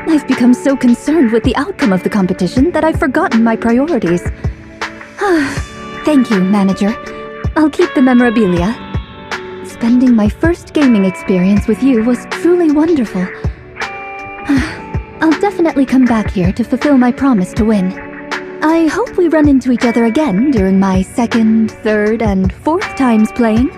I've become so concerned with the outcome of the competition that I've forgotten my priorities. Thank you, manager. I'll keep the memorabilia. Spending my first gaming experience with you was truly wonderful. I'll definitely come back here to fulfill my promise to win. I hope we run into each other again during my second, third, and fourth times playing.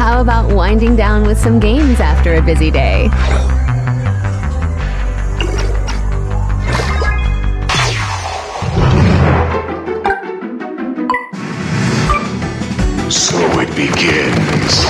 How about winding down with some games after a busy day? So it begins.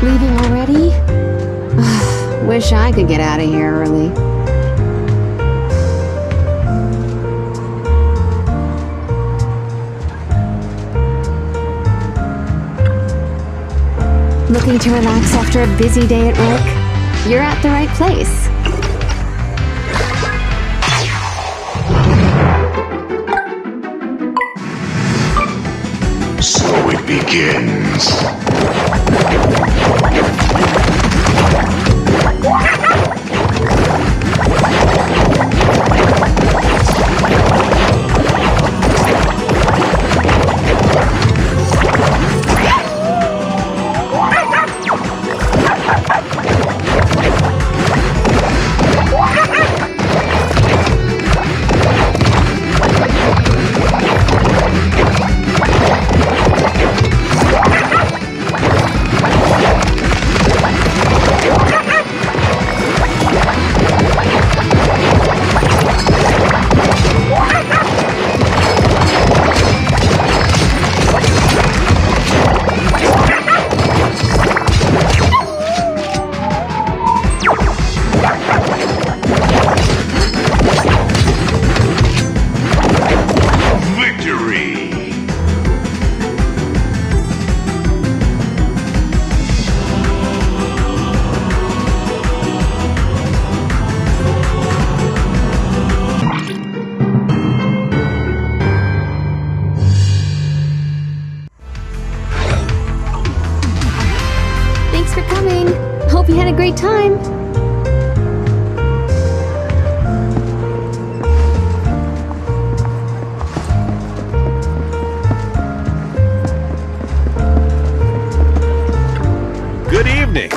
Leaving already? Wish I could get out of here early. Looking to relax after a busy day at work? You're at the right place. So it begins. Thanks for coming. Hope you had a great time. Good evening.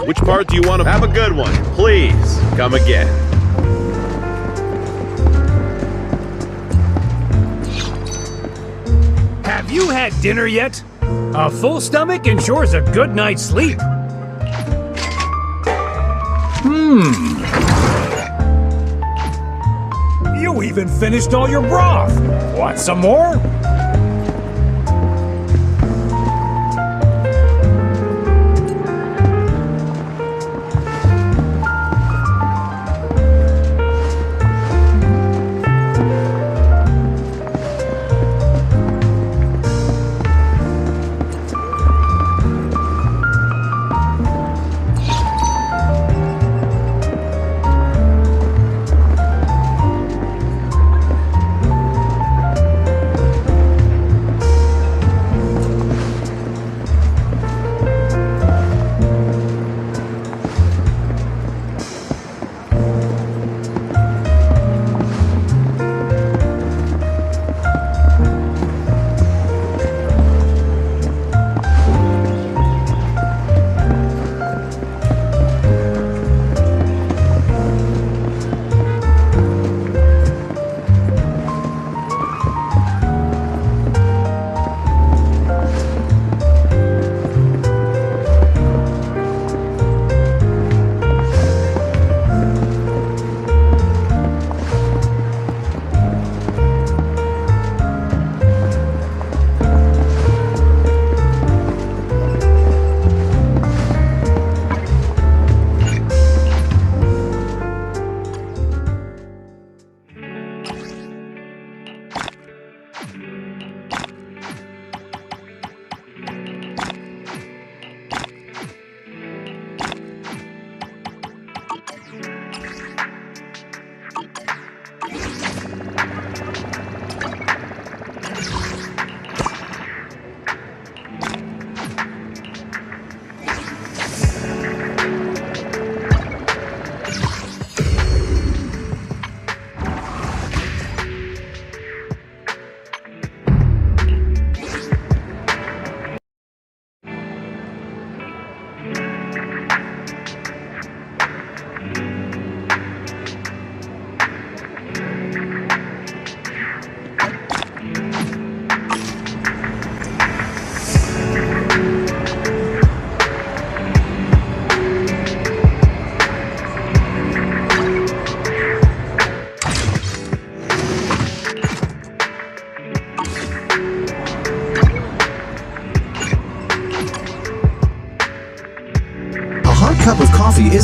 Which part do you want to have a good one? Please, come again. Have you had dinner yet? A full stomach ensures a good night's sleep. You even finished all your broth. Want some more?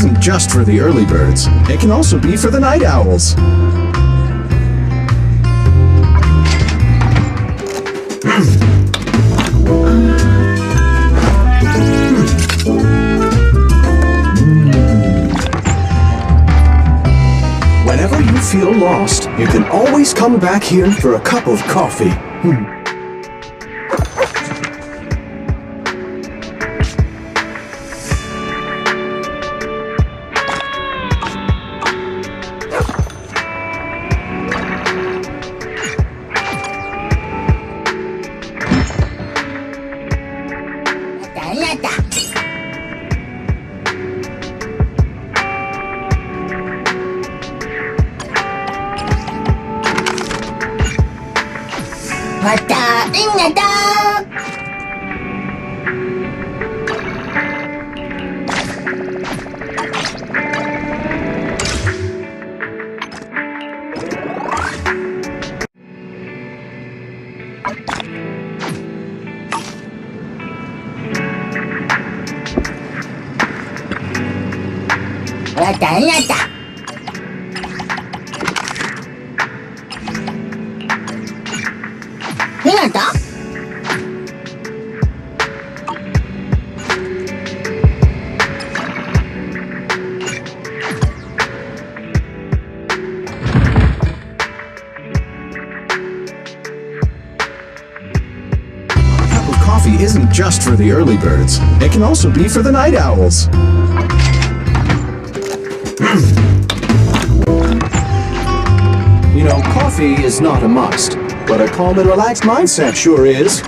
isn't just for the early birds. It can also be for the night owls. Whenever you feel lost, you can always come back here for a cup of coffee. Coffee isn't just for the early birds. It can also be for the night owls. You know, coffee is not a must, but a calm and relaxed mindset sure is.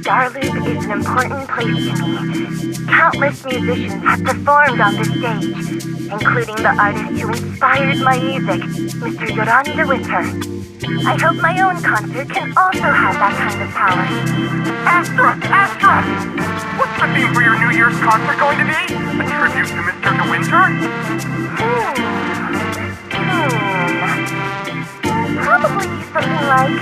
Starloop is an important place to me. Countless musicians have performed on this stage, including the artist who inspired my music, Mr. Yoran the Winter. I hope my own concert can also have that kind of power. Astra! What's the theme for your New Year's concert going to be? A tribute to Mr. De Winter? Probably something like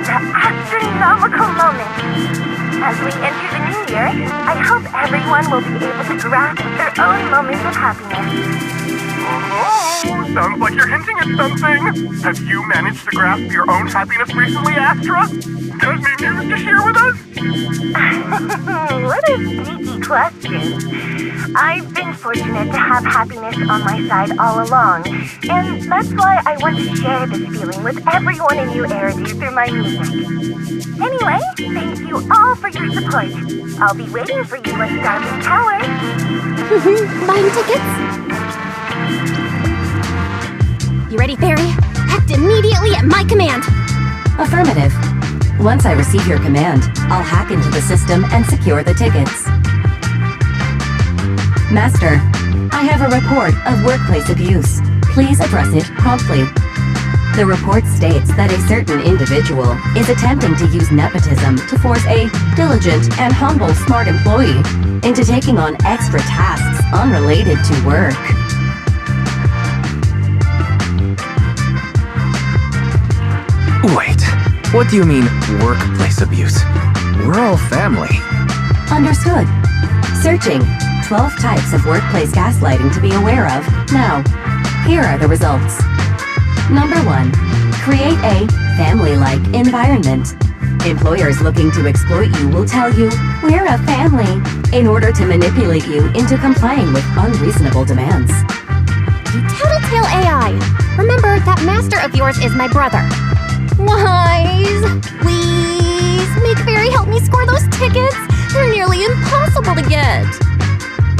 the astronomical moment. As we enter the new year, I hope everyone will be able to grasp their own moments of happiness. Oh, sounds like you're hinting at something. Have you managed to grasp your own happiness recently, Astra? Got any news to share with us? What a sneaky question. I've been fortunate to have happiness on my side all along, and that's why I want to share this feeling with everyone in New Eridu through my music. Anyway, thank you all for your support. I'll be waiting for you at Starloop Tower. Buying tickets? You ready, Fairy? Act immediately at my command! Affirmative. Once I receive your command, I'll hack into the system and secure the tickets. Master, I have a report of workplace abuse. Please address it promptly. The report states that a certain individual is attempting to use nepotism to force a diligent and humble smart employee into taking on extra tasks unrelated to work. Wait, what do you mean, workplace abuse? We're all family. Understood. Searching. 12 types of workplace gaslighting to be aware of. Now, here are the results. Number 1. Create a family-like environment. Employers looking to exploit you will tell you, "We're a family," in order to manipulate you into complying with unreasonable demands. You tattletale AI! Remember, that master of yours is my brother. Wise! Please! Make Fairy help me score those tickets! They're nearly impossible to get!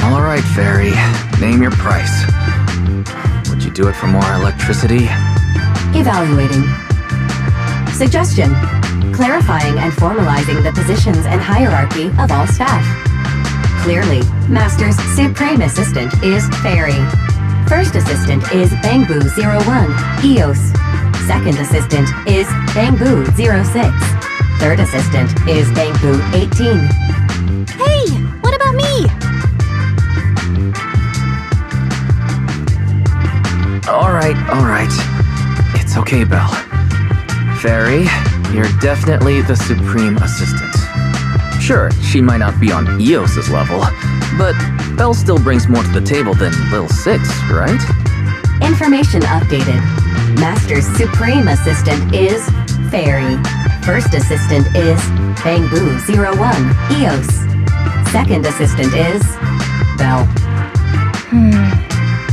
Alright, Fairy. Name your price. Would you do it for more electricity? Evaluating. Suggestion. Clarifying and formalizing the positions and hierarchy of all staff. Clearly, Master's Supreme Assistant is Fairy. First Assistant is Bangboo01, EOS. Second Assistant is Bangboo06. Third Assistant is Bangboo18. Hey! What about me? Alright. It's okay, Belle. Fairy, you're definitely the Supreme Assistant. Sure, she might not be on EOS's level, but Belle still brings more to the table than Lil 6, right? Information updated. Master's Supreme Assistant is Fairy. First Assistant is Bangboo01, EOS. Second Assistant is Belle.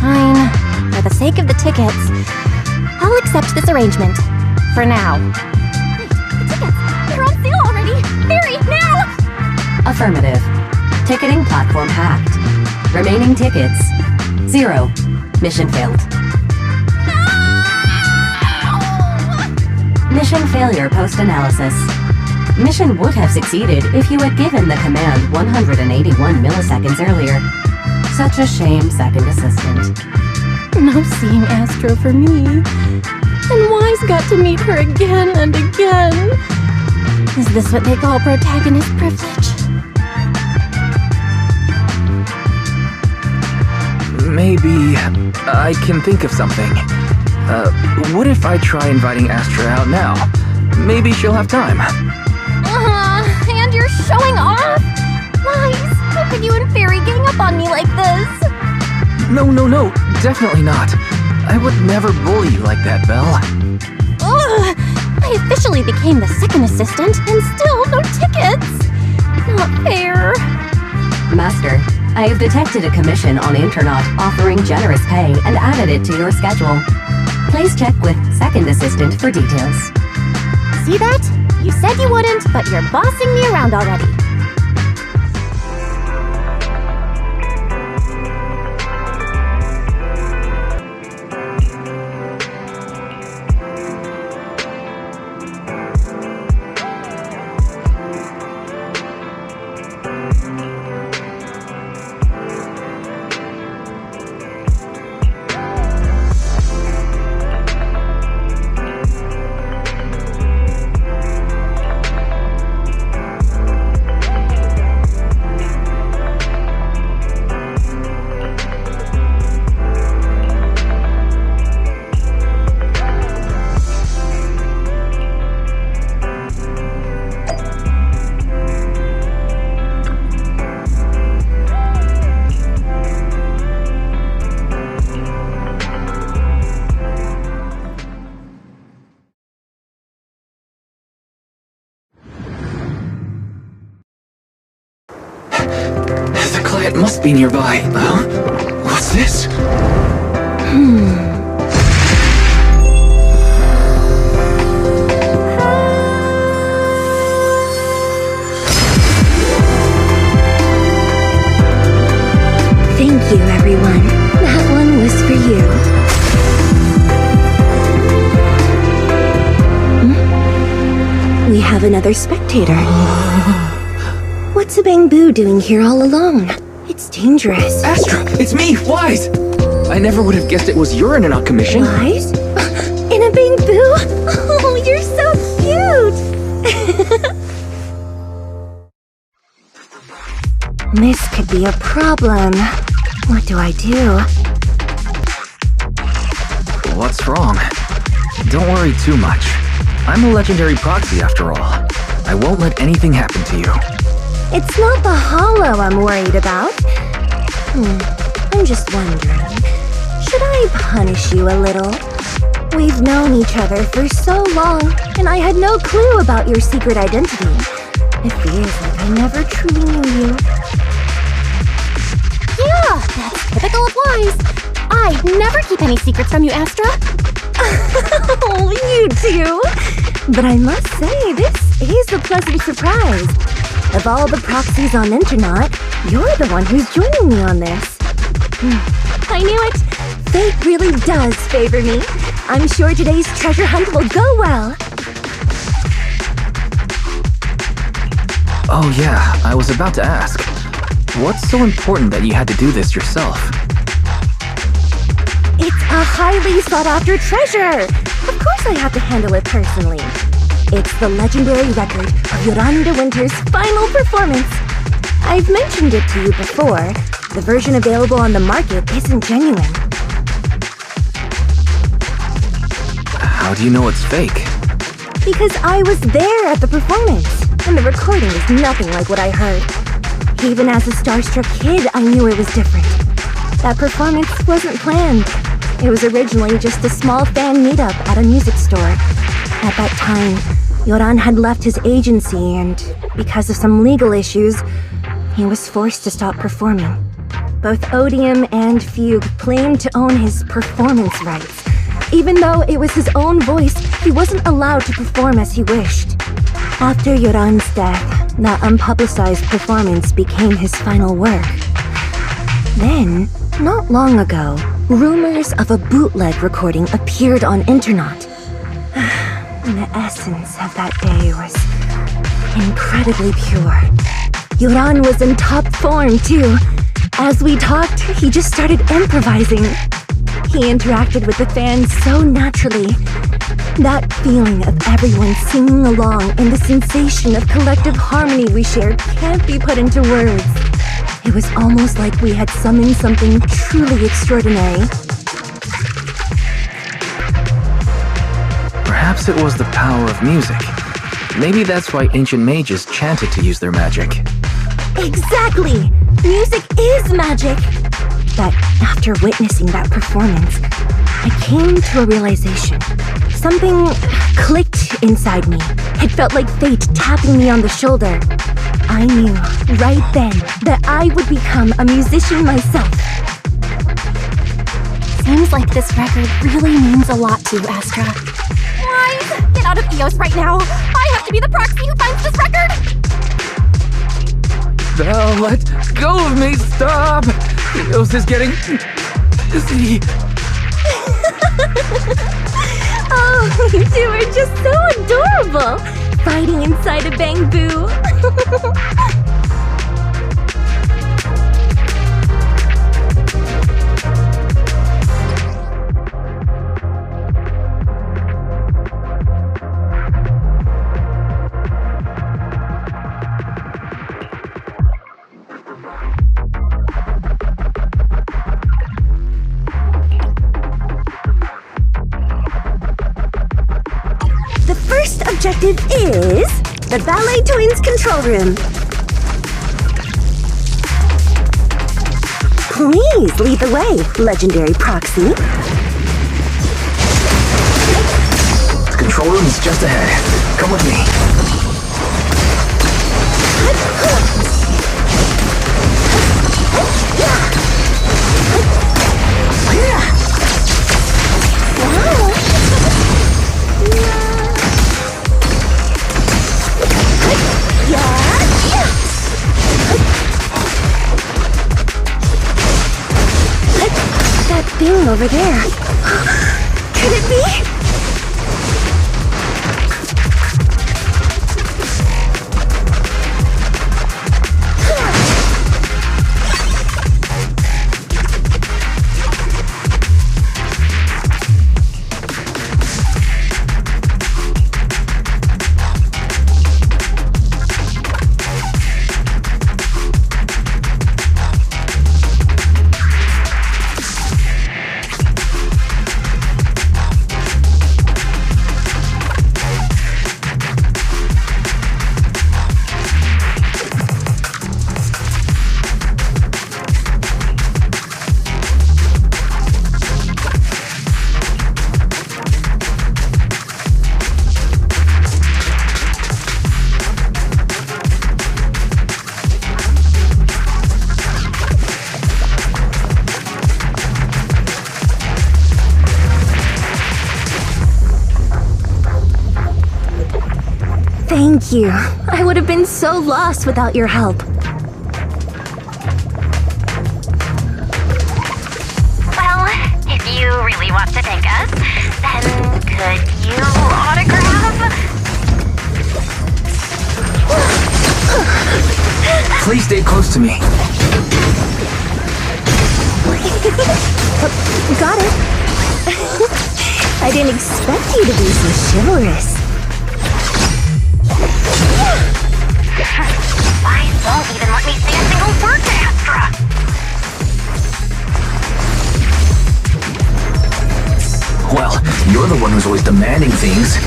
Fine. For the sake of the tickets, I'll accept this arrangement. For now. Wait, the tickets! They're on sale already! Fairy, now! Affirmative. Ticketing platform hacked. Remaining tickets 0. Mission failed. No! Mission failure post-analysis. Mission would have succeeded if you had given the command 181 milliseconds earlier. Such a shame, Second Assistant. No seeing Astro for me. And Wise got to meet her again and again. Is this what they call protagonist privilege? Maybe I can think of something. What if I try inviting Astra out now? Maybe she'll have time. And you're showing off? Wise, how could you and Fairy gang up on me like this? No, definitely not. I would never bully you like that, Belle. Ugh! I officially became the second assistant, and still no tickets! Not fair. Master, I have detected a commission on Internaut offering generous pay and added it to your schedule. Please check with Second Assistant for details. See that? You said you wouldn't, but you're bossing me around already. The client must be nearby. What's this? Thank you, everyone. That one was for you. We have another spectator. What's a Bamboo doing here all alone? It's dangerous. Astra, it's me, Wise! I never would have guessed it was urine on commission. Wise? In a Bamboo? Oh, you're so cute! This could be a problem. What do I do? What's wrong? Don't worry too much. I'm a legendary proxy after all. I won't let anything happen to you. It's not the hollow I'm worried about. I'm just wondering, should I punish you a little? We've known each other for so long, and I had no clue about your secret identity. It feels like I never truly knew you. Yeah, that's typical of Wise. I never keep any secrets from you, Astra. Oh, you too! But I must say, this is a pleasant surprise. Of all the proxies on Internet, you're the one who's joining me on this. I knew it! Fate really does favor me. I'm sure today's treasure hunt will go well. Oh yeah, I was about to ask. What's so important that you had to do this yourself? It's a highly sought-after treasure! Of course I have to handle it personally. It's the legendary record of Yoran de Winter's final performance. I've mentioned it to you before. The version available on the market isn't genuine. How do you know it's fake? Because I was there at the performance, and the recording is nothing like what I heard. Even as a starstruck kid, I knew it was different. That performance wasn't planned. It was originally just a small fan meetup at a music store. At that time, Yoran had left his agency, and because of some legal issues, he was forced to stop performing. Both Odium and Fugue claimed to own his performance rights. Even though it was his own voice, he wasn't allowed to perform as he wished. After Yoran's death, that unpublicized performance became his final work. Then, not long ago, rumors of a bootleg recording appeared on Internet. The essence of that day was incredibly pure. Yoran was in top form, too. As we talked, he just started improvising. He interacted with the fans so naturally. That feeling of everyone singing along and the sensation of collective harmony we shared can't be put into words. It was almost like we had summoned something truly extraordinary. Perhaps it was the power of music. Maybe that's why ancient mages chanted to use their magic. Exactly! Music is magic! But after witnessing that performance, I came to a realization. Something clicked inside me. It felt like fate tapping me on the shoulder. I knew right then that I would become a musician myself. Seems like this record really means a lot to you, Astra. Wise, get out of Eos right now! I have to be the proxy who finds this record! Belle, let go of me! Stop! Eos is getting dizzy. Oh, you two are just so adorable! Fighting inside a Bamboo. The first objective is the Ballet Twins control room. Please lead the way, legendary proxy. The control room is just ahead. Come with me. over there. Could it be? Thank you. I would have been so lost without your help. Well, if you really want to thank us, then could you autograph? Please stay close to me. Got it. I didn't expect you to be so chivalrous. Why won't even let me say a single word to Astra? Well, you're the one who's always demanding things.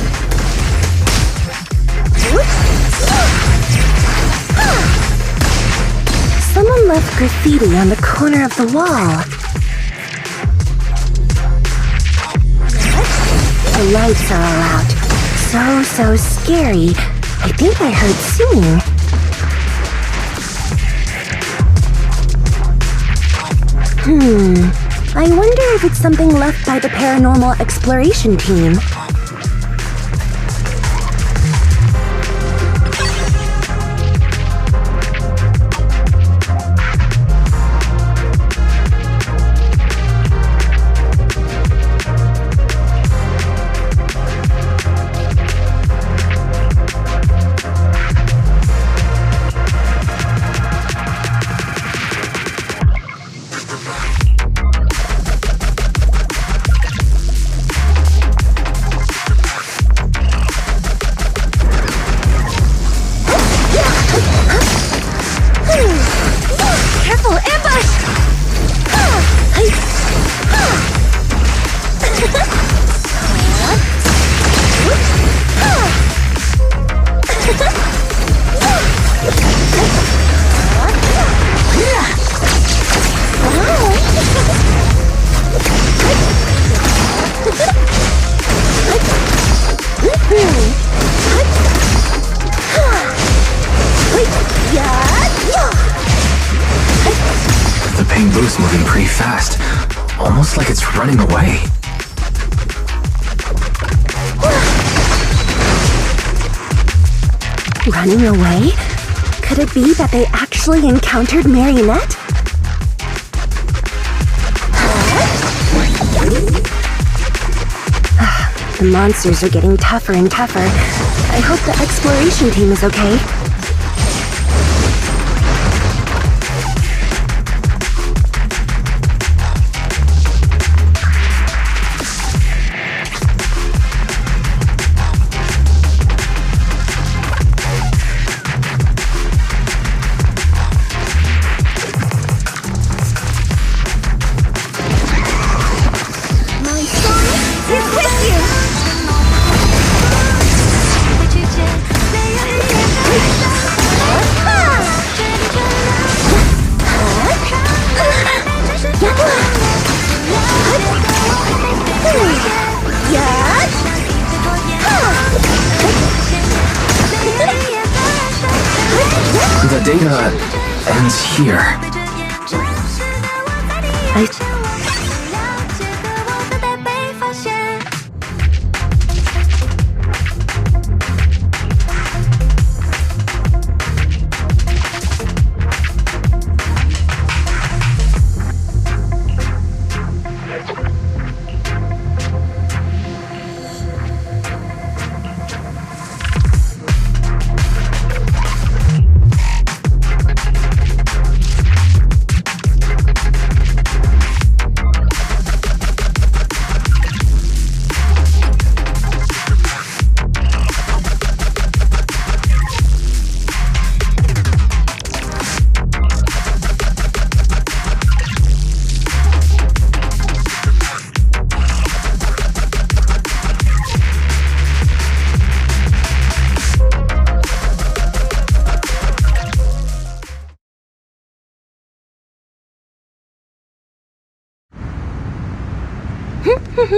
Someone left graffiti on the corner of the wall. The lights are all out. So scary. I think I heard singing. I wonder if it's something left by the paranormal exploration team. Bamboo's moving pretty fast. Almost like it's running away. Running away? Could it be that they actually encountered Marionette? The monsters are getting tougher and tougher. I hope the exploration team is okay. The data ends here. Finally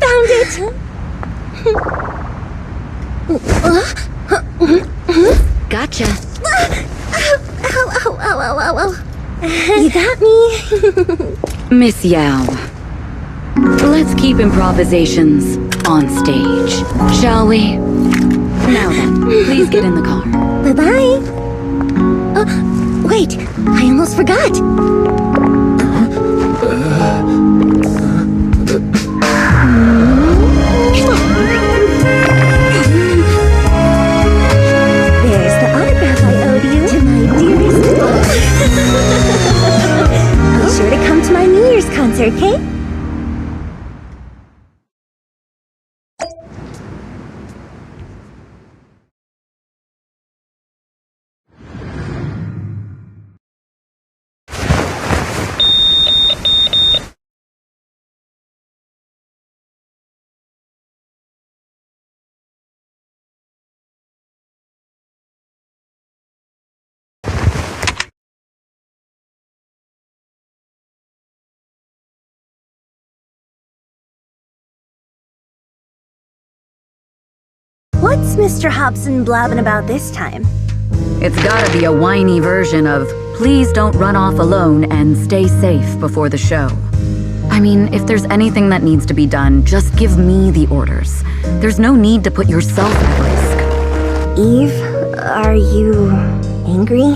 found it! Gotcha. Ow. You got me. Miss Yao, let's keep improvisations on stage, shall we? Now then, please get in the car. Bye-bye. Wait, I almost forgot. There's the autograph I owed you to my dearest. Be sure to come to my New Year's concert, okay? What's Mr. Hobson blabbing about this time? It's gotta be a whiny version of, please don't run off alone and stay safe before the show. I mean, if there's anything that needs to be done, just give me the orders. There's no need to put yourself at risk. Eve, are you angry?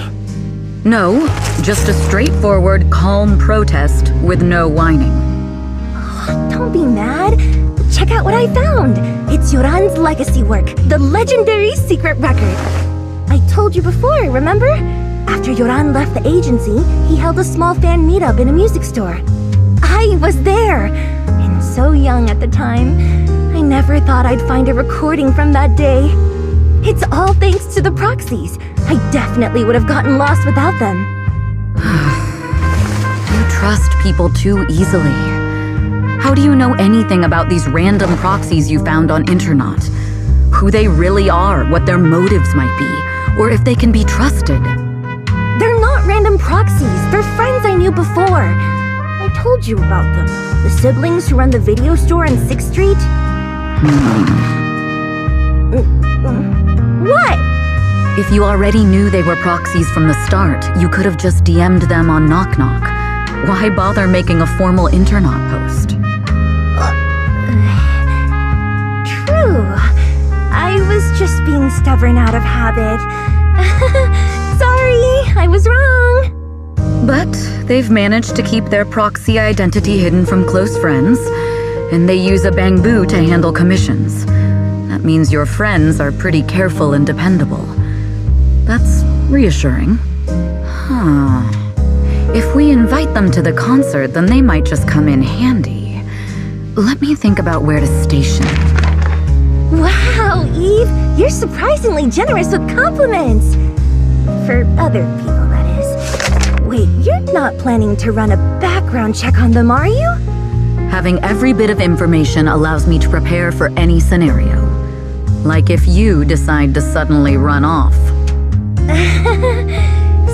No, just a straightforward, calm protest with no whining. Don't be mad. Check out what I found. It's Yoran's legacy work, the legendary secret record. I told you before, remember? After Yoran left the agency, he held a small fan meetup in a music store. I was there, and so young at the time. I never thought I'd find a recording from that day. It's all thanks to the proxies. I definitely would have gotten lost without them. You trust people too easily. How do you know anything about these random proxies you found on Internet? Who they really are, what their motives might be, or if they can be trusted? They're not random proxies. They're friends I knew before. I told you about them. The siblings who run the video store on 6th Street. What? If you already knew they were proxies from the start, you could have just DM'd them on Knock Knock. Why bother making a formal Internet post? True. I was just being stubborn out of habit. Sorry, I was wrong. But they've managed to keep their proxy identity hidden from close friends, and they use a bamboo to handle commissions. That means your friends are pretty careful and dependable. That's reassuring. Huh. If we invite them to the concert, then they might just come in handy. Let me think about where to station. Wow, Eve, you're surprisingly generous with compliments. For other people, that is. Wait, you're not planning to run a background check on them, are you? Having every bit of information allows me to prepare for any scenario. Like if you decide to suddenly run off.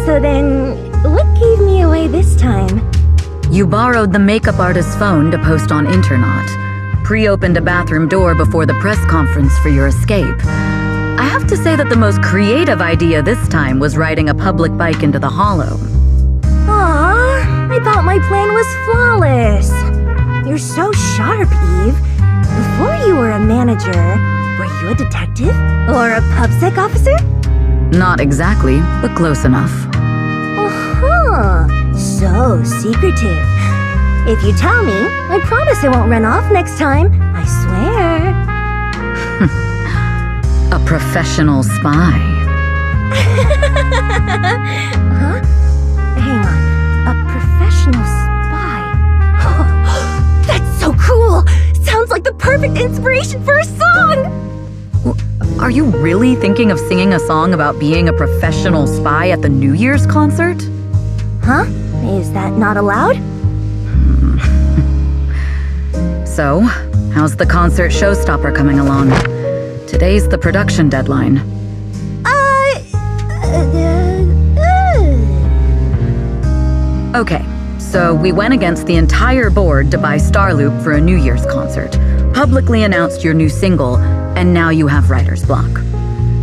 So then, what gave me away this time? You borrowed the makeup artist's phone to post on Internet, pre-opened a bathroom door before the press conference for your escape. I have to say that the most creative idea this time was riding a public bike into the hollow. Aw, I thought my plan was flawless. You're so sharp, Eve. Before you were a manager, were you a detective? Or a PubSec officer? Not exactly, but close enough. Uh-huh. So secretive. If you tell me, I promise I won't run off next time. I swear. A professional spy. Huh? Hang on. A professional spy. That's so cool! Sounds like the perfect inspiration for a song! Are you really thinking of singing a song about being a professional spy at the New Year's concert? Huh? Is that not allowed? So, how's the concert showstopper coming along? Today's the production deadline. Okay, So we went against the entire board to buy Starloop for a New Year's concert, publicly announced your new single, and now you have writer's block.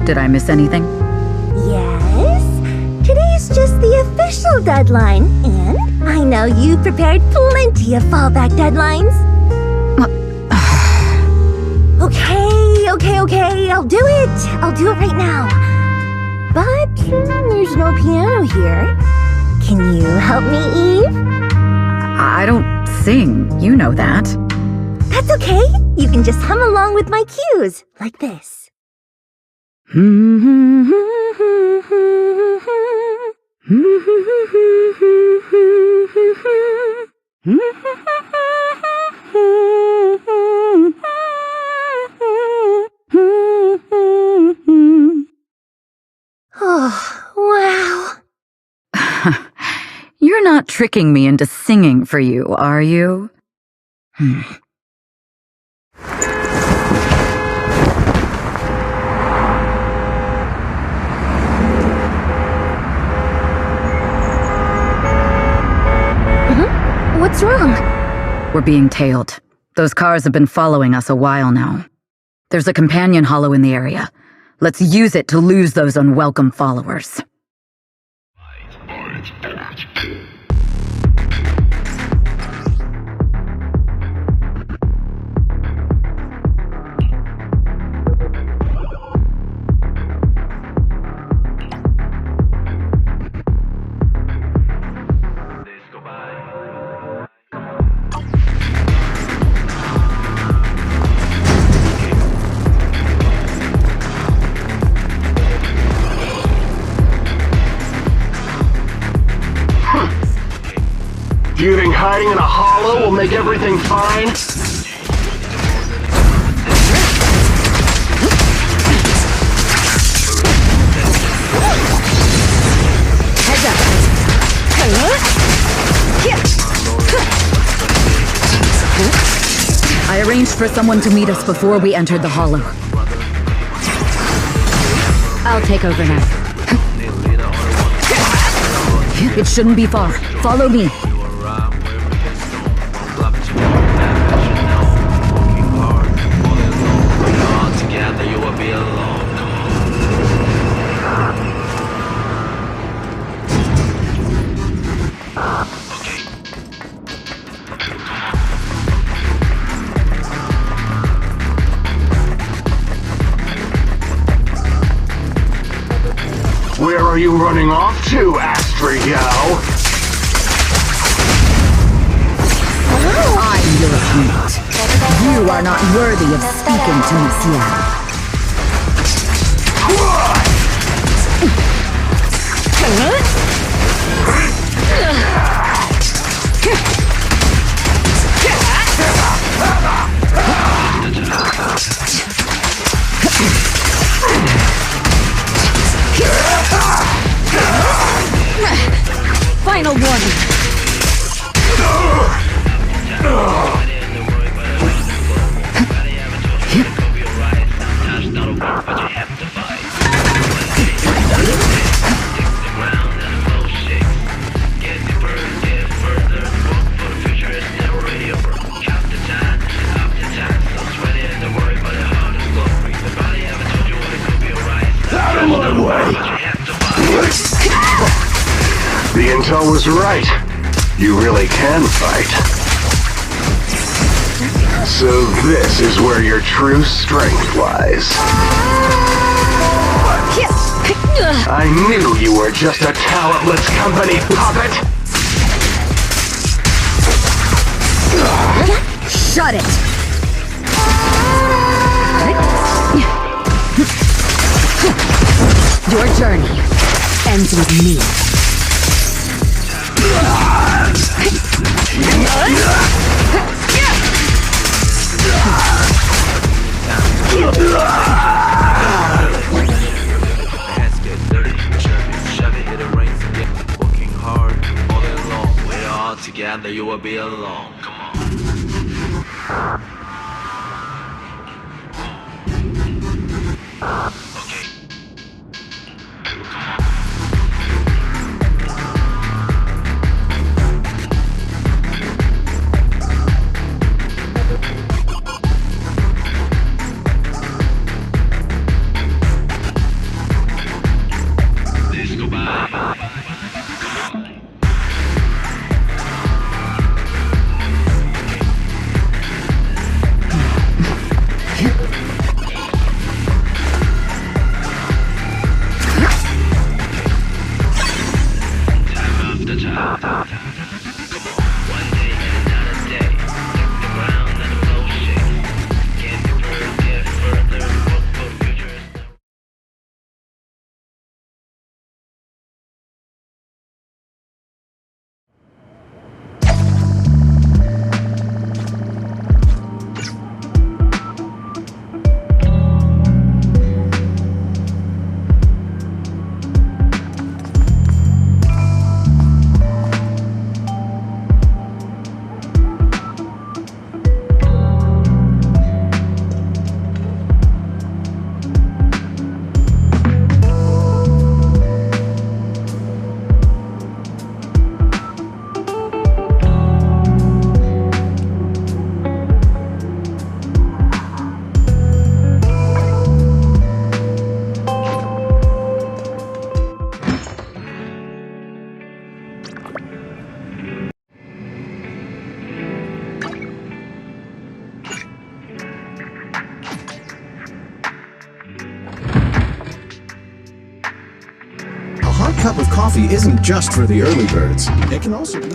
Did I miss anything? Yes? Today's just the official deadline, and I know you've prepared plenty of fallback deadlines. Okay, I'll do it. I'll do it right now. But there's no piano here. Can you help me, Eve? I don't sing, you know that. That's okay. You can just hum along with my cues, like this. Oh, wow. You're not tricking me into singing for you, are you? What's wrong? We're being tailed. Those cars have been following us a while now. There's a companion hollow in the area. Let's use it to lose those unwelcome followers. Do you think hiding in a hollow will make everything fine? Heads up. I arranged for someone to meet us before we entered the hollow. I'll take over now. It shouldn't be far. Follow me. Where are you running off to, Astrio? I'm your opponent. You are not worthy of speaking to me, Seattle. Final warning. Out of my way. The intel was right. You really can fight. So this is where your true strength lies. I knew you were just a talentless company puppet! Shut it! Your journey ends with me. Together you will be alone. Come on. cup of coffee isn't just for the early birds. It can also be...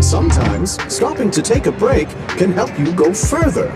Sometimes, stopping to take a break can help you go further.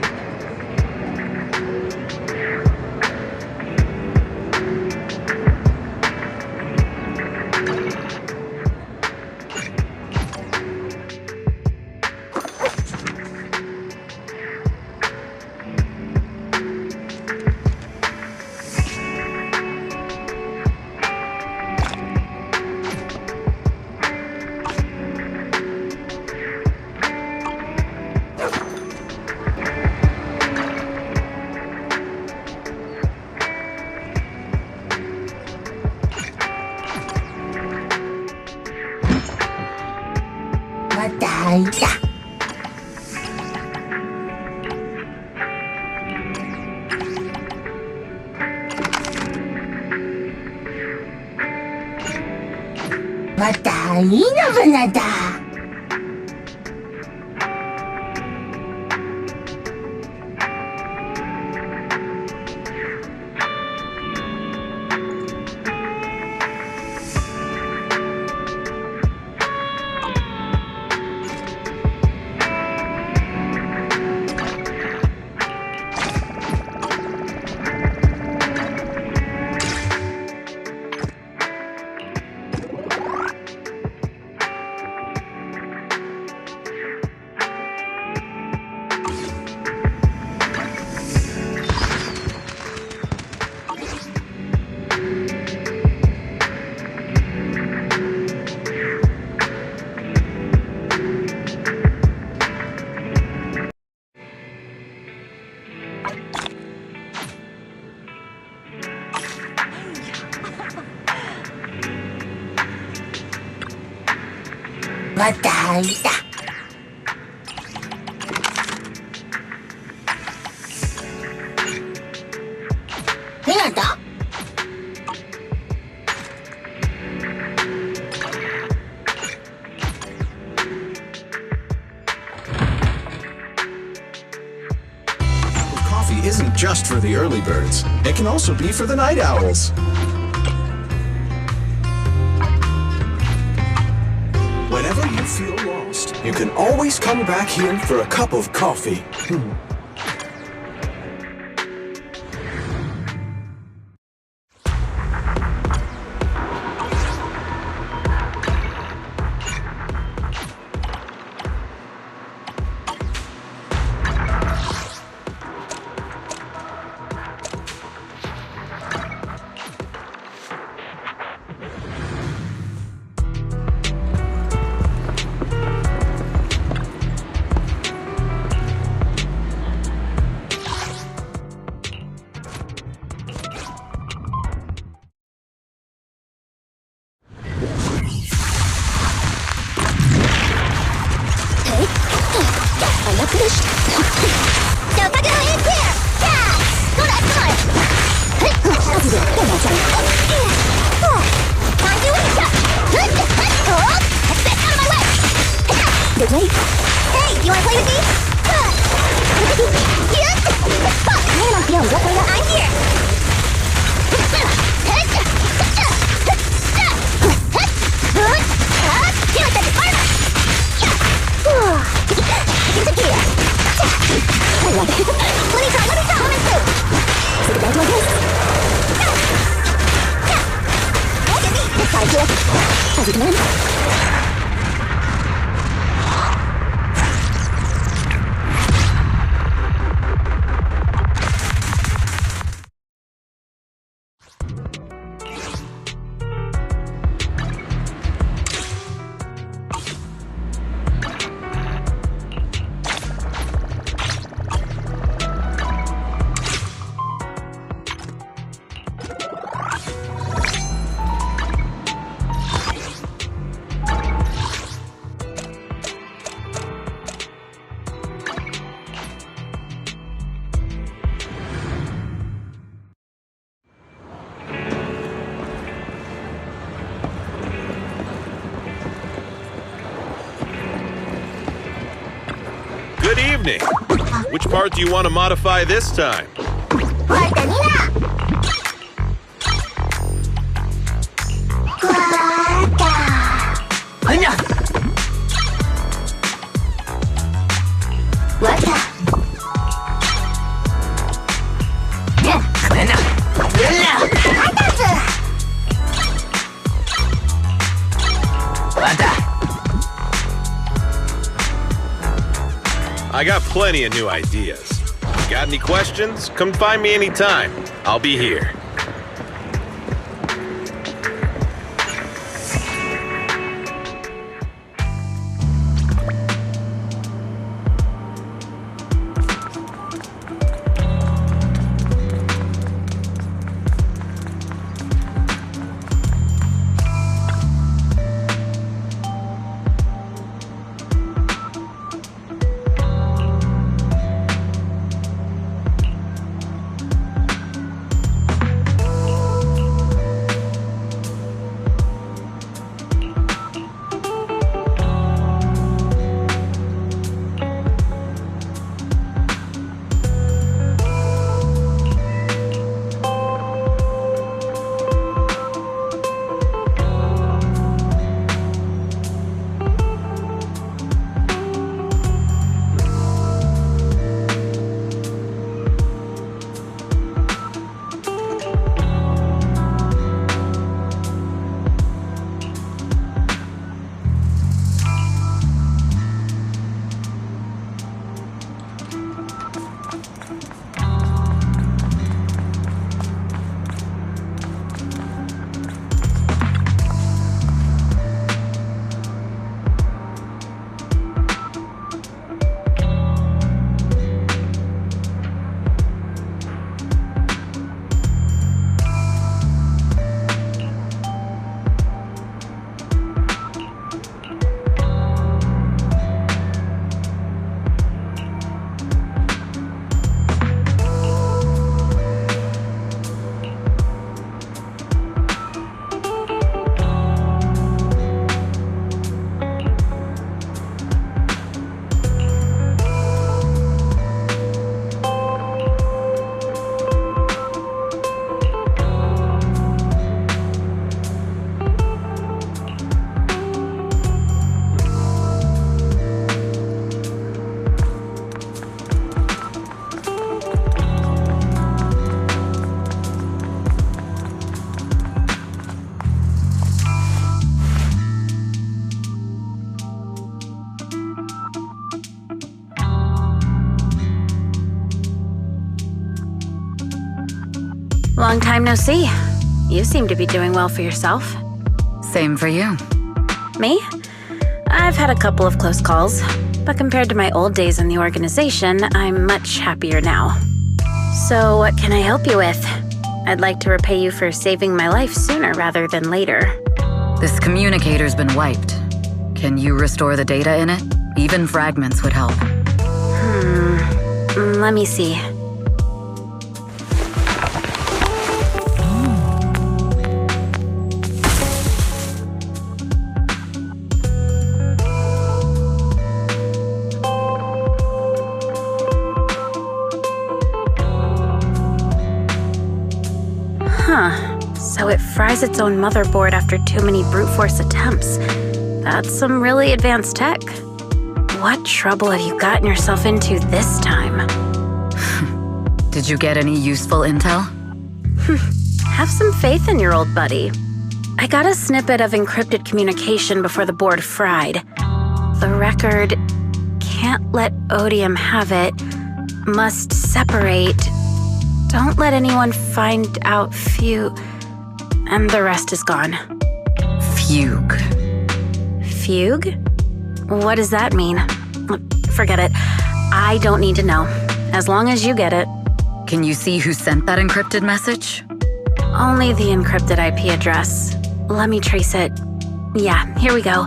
Coffee isn't just for the early birds. It can also be for the night owls. Whenever you feel lost, you can always come back here for a cup of coffee. Good evening. Which part do you want to modify this time? plenty of new ideas. Got any questions? Come find me anytime. I'll be here. Long time no see. You seem to be doing well for yourself. Same for you. Me? I've had a couple of close calls, but compared to my old days in the organization, I'm much happier now. So what can I help you with? I'd like to repay you for saving my life sooner rather than later. This communicator's been wiped. Can you restore the data in it? Even fragments would help. Let me see. So it fries its own motherboard after too many brute force attempts. That's some really advanced tech. What trouble have you gotten yourself into this time? Did you get any useful intel? Have some faith in your old buddy. I got a snippet of encrypted communication before the board fried. The record, can't let Odium have it, must separate, don't let anyone find out and the rest is gone. Fugue. Fugue? What does that mean? Forget it. I don't need to know. As long as you get it. Can you see who sent that encrypted message? Only the encrypted IP address. Let me trace it. Yeah, here we go.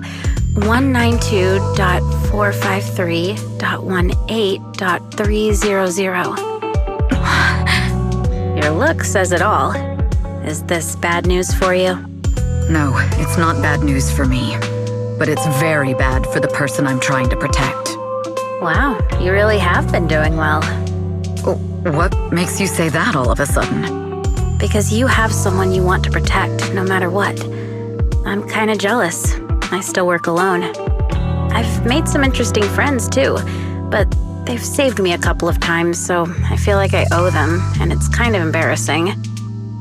192.453.18.300. Your look says it all. Is this bad news for you? No, it's not bad news for me. But it's very bad for the person I'm trying to protect. Wow, you really have been doing well. What makes you say that all of a sudden? Because you have someone you want to protect, no matter what. I'm kinda jealous. I still work alone. I've made some interesting friends too, but they've saved me a couple of times, so I feel like I owe them, and it's kind of embarrassing.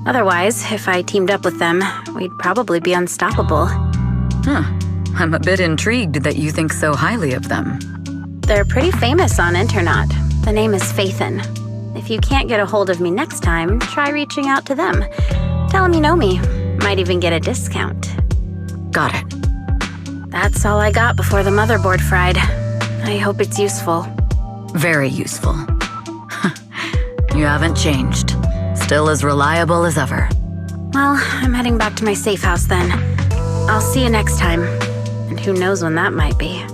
Otherwise, if I teamed up with them, we'd probably be unstoppable. I'm a bit intrigued that you think so highly of them. They're pretty famous on internet. The name is Faithin. If you can't get a hold of me next time, try reaching out to them. Tell them you know me. Might even get a discount. Got it. That's all I got before the motherboard fried. I hope it's useful. Very useful. You haven't changed. Still as reliable as ever. Well, I'm heading back to my safe house then. I'll see you next time. And who knows when that might be.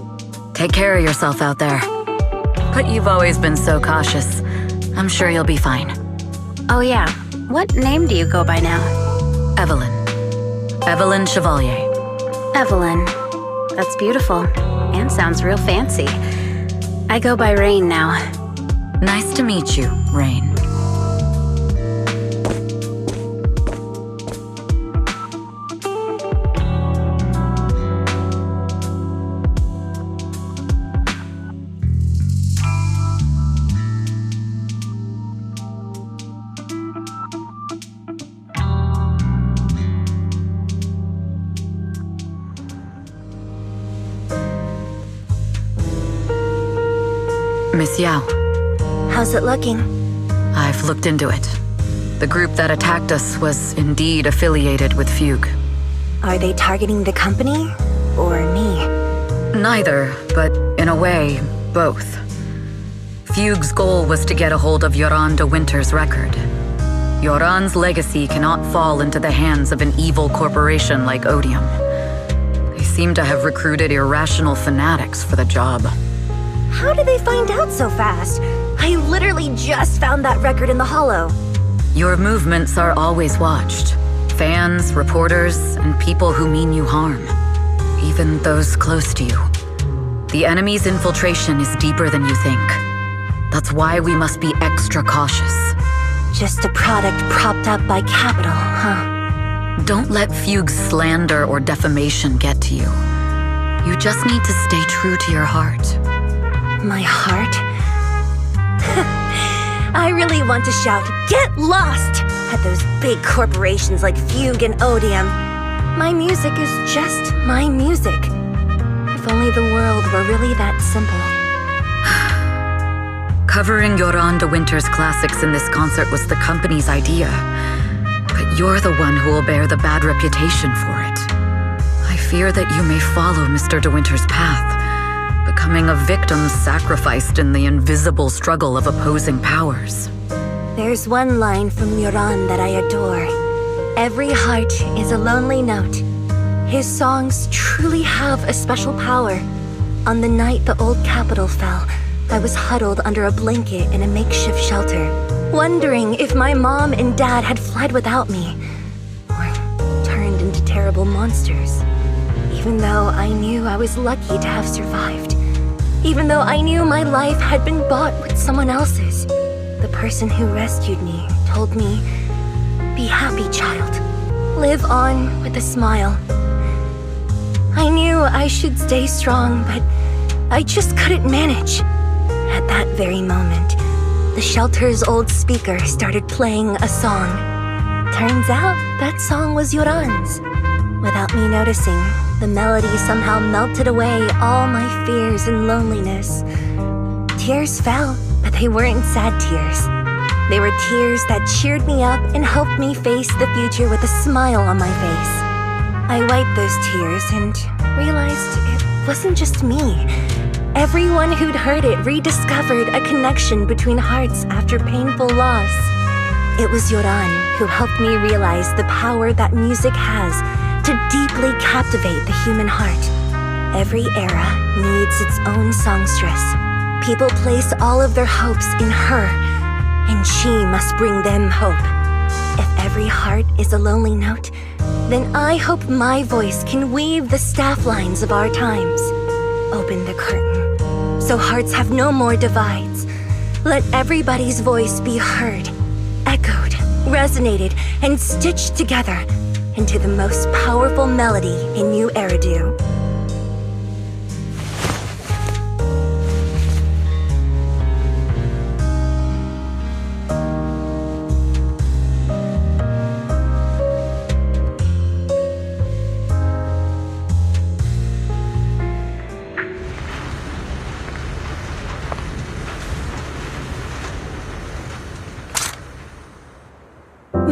Take care of yourself out there. But you've always been so cautious. I'm sure you'll be fine. Oh yeah, what name do you go by now? Evelyn. Evelyn Chevalier. Evelyn. That's beautiful. And sounds real fancy. I go by Rain now. Nice to meet you, Rain. Miss Yao. How's it looking? I've looked into it. The group that attacked us was indeed affiliated with Fugue. Are they targeting the company or me? Neither, but in a way, both. Fugue's goal was to get a hold of Yoran de Winter's record. Yoran's legacy cannot fall into the hands of an evil corporation like Odium. They seem to have recruited irrational fanatics for the job. How did they find out so fast? I literally just found that record in the Hollow. Your movements are always watched. Fans, reporters, and people who mean you harm. Even those close to you. The enemy's infiltration is deeper than you think. That's why we must be extra cautious. Just a product propped up by capital, huh? Don't let Fugue's slander or defamation get to you. You just need to stay true to your heart. My heart? I really want to shout, "Get lost!" at those big corporations like Fugue and Odium. My music is just my music. If only the world were really that simple. Covering Yoran de Winter's classics in this concert was the company's idea. But you're the one who will bear the bad reputation for it. I fear that you may follow Mr. de Winter's path, becoming a victim sacrificed in the invisible struggle of opposing powers. There's one line from Yoran that I adore. Every heart is a lonely note. His songs truly have a special power. On the night the old capital fell, I was huddled under a blanket in a makeshift shelter, wondering if my mom and dad had fled without me, or turned into terrible monsters. Even though I knew I was lucky to have survived. Even though I knew my life had been bought with someone else's. The person who rescued me told me, "Be happy, child. Live on with a smile." I knew I should stay strong, but I just couldn't manage. At that very moment, the shelter's old speaker started playing a song. Turns out that song was Yoran's. Without me noticing, the melody somehow melted away all my fears and loneliness. Tears fell, but they weren't sad tears. They were tears that cheered me up and helped me face the future with a smile on my face. I wiped those tears and realized it wasn't just me. Everyone who'd heard it rediscovered a connection between hearts after painful loss. It was Yoran who helped me realize the power that music has to deeply captivate the human heart. Every era needs its own songstress. People place all of their hopes in her, and she must bring them hope. If every heart is a lonely note, then I hope my voice can weave the staff lines of our times. Open the curtain, so hearts have no more divides. Let everybody's voice be heard, echoed, resonated, and stitched together into the most powerful melody in New Eridu.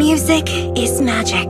Music is magic.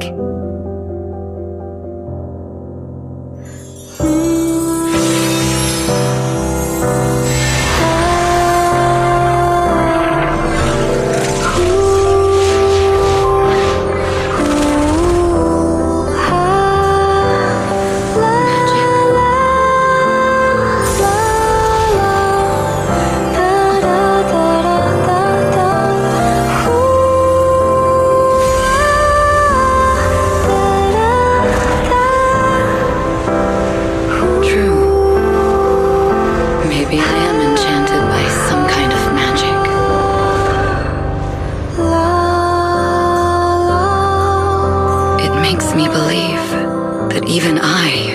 Maybe I am enchanted by some kind of magic. It makes me believe that even I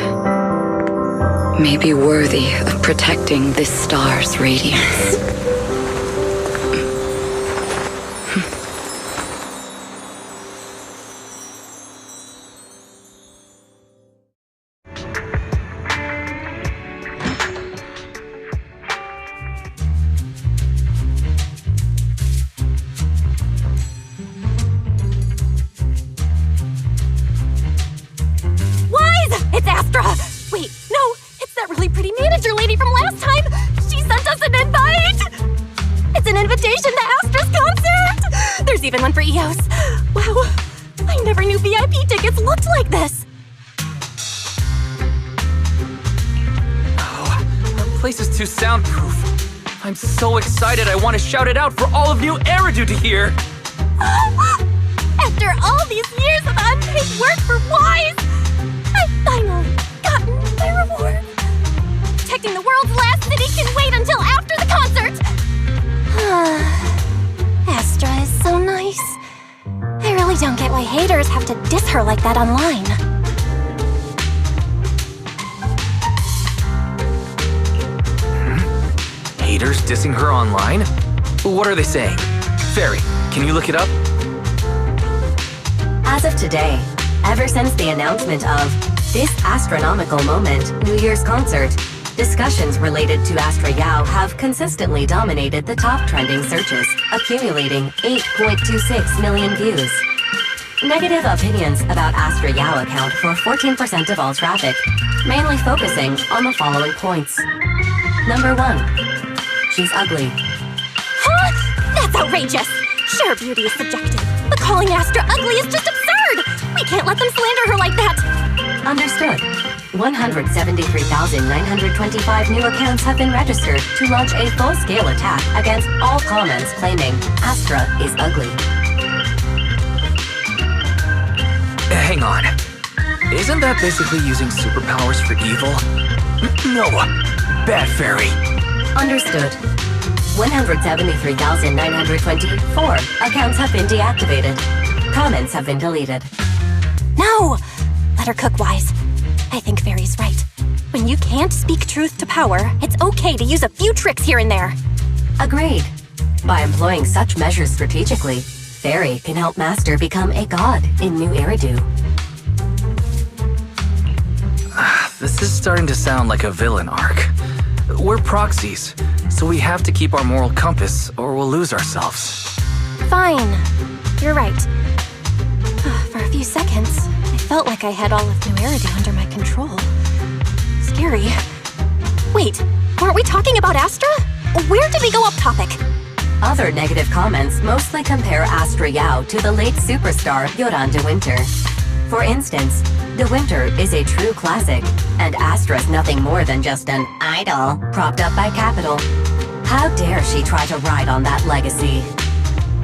may be worthy of protecting this star's radiance. It's Astra! Wait, no, it's that really pretty manager lady from last time! She sent us an invite! It's an invitation to Astra's concert! There's even one for EOS. Wow, I never knew VIP tickets looked like this! Oh, the place is too soundproof. I'm so excited I want to shout it out for all of New Eridu to hear! After all these years of unpaid work for Wise, I've finally gotten my reward. Protecting the world's last city can wait until after the concert. Astra is so nice. I really don't get why haters have to diss her like that online. Haters dissing her online? What are they saying? Fairy, can you look it up? As of today, ever since the announcement of this astronomical moment, New Year's concert, discussions related to Astra Yao have consistently dominated the top trending searches, accumulating 8.26 million views. Negative opinions about Astra Yao account for 14% of all traffic, mainly focusing on the following points. Number 1. She's ugly. Huh? That's outrageous! Sure, beauty is subjective, but calling Astra ugly is just absurd! We can't let them slander her like that! Understood. 173,925 new accounts have been registered to launch a full-scale attack against all comments claiming Astra is ugly. Hang on. Isn't that basically using superpowers for evil? No, bad fairy. Understood. 173,924 accounts have been deactivated. Comments have been deleted. No! Let her cook, Wise. I think Fairy's right. When you can't speak truth to power, it's okay to use a few tricks here and there. Agreed. By employing such measures strategically, Fairy can help Master become a god in New Eridu. This is starting to sound like a villain arc. We're proxies, so we have to keep our moral compass or we'll lose ourselves. Fine. You're right. For a few seconds, I felt like I had all of New Eridu under my control. Scary. Wait, weren't we talking about Astra? Where did we go off topic? Other negative comments mostly compare Astra Yao to the late superstar Yoran de Winter. For instance, De Winter is a true classic, and Astra's nothing more than just an idol propped up by capital. How dare she try to ride on that legacy?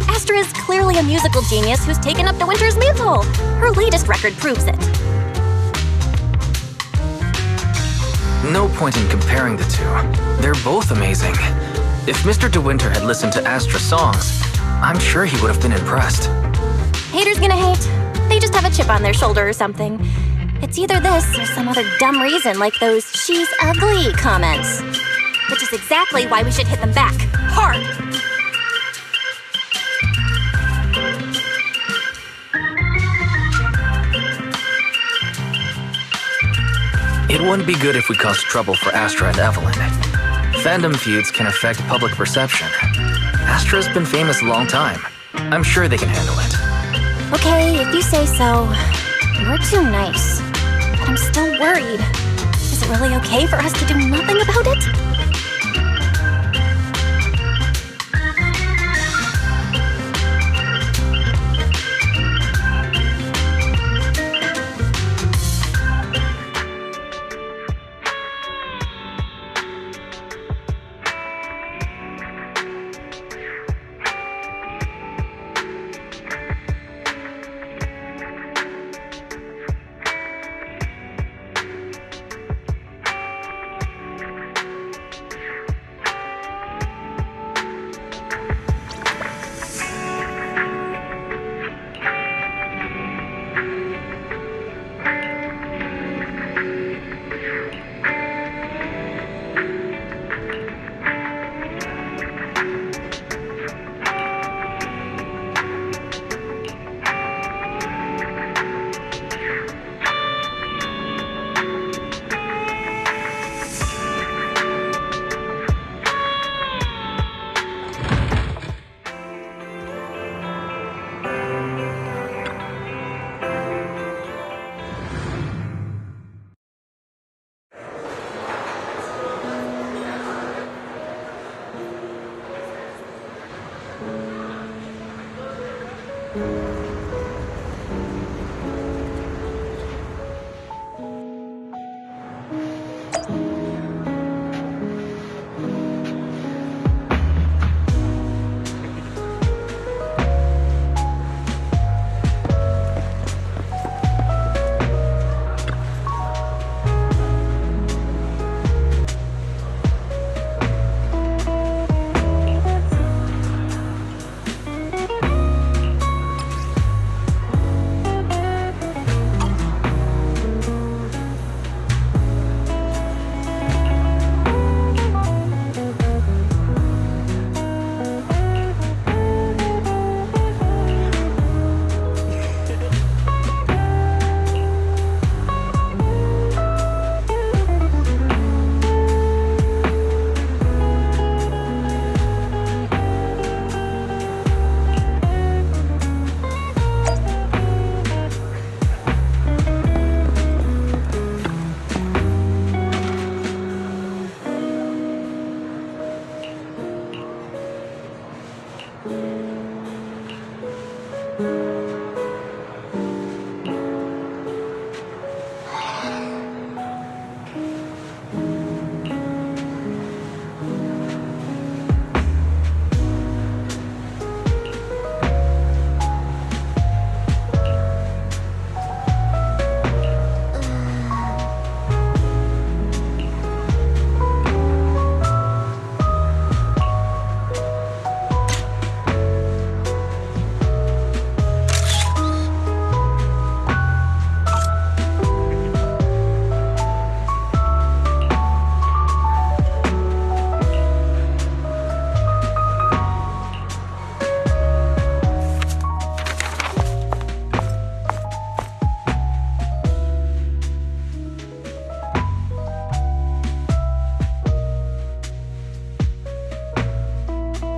Astra is clearly a musical genius who's taken up De Winter's mantle. Her latest record proves it. No point in comparing the two. They're both amazing. If Mr. De Winter had listened to Astra's songs, I'm sure he would have been impressed. Haters gonna hate. They just have a chip on their shoulder or something. It's either this or some other dumb reason like those "she's ugly" comments. Which is exactly why we should hit them back. Hard! It wouldn't be good if we caused trouble for Astra and Evelyn. Fandom feuds can affect public perception. Astra's been famous a long time. I'm sure they can handle it. Okay, if you say so. You're too nice. But I'm still worried. Is it really okay for us to do nothing about it?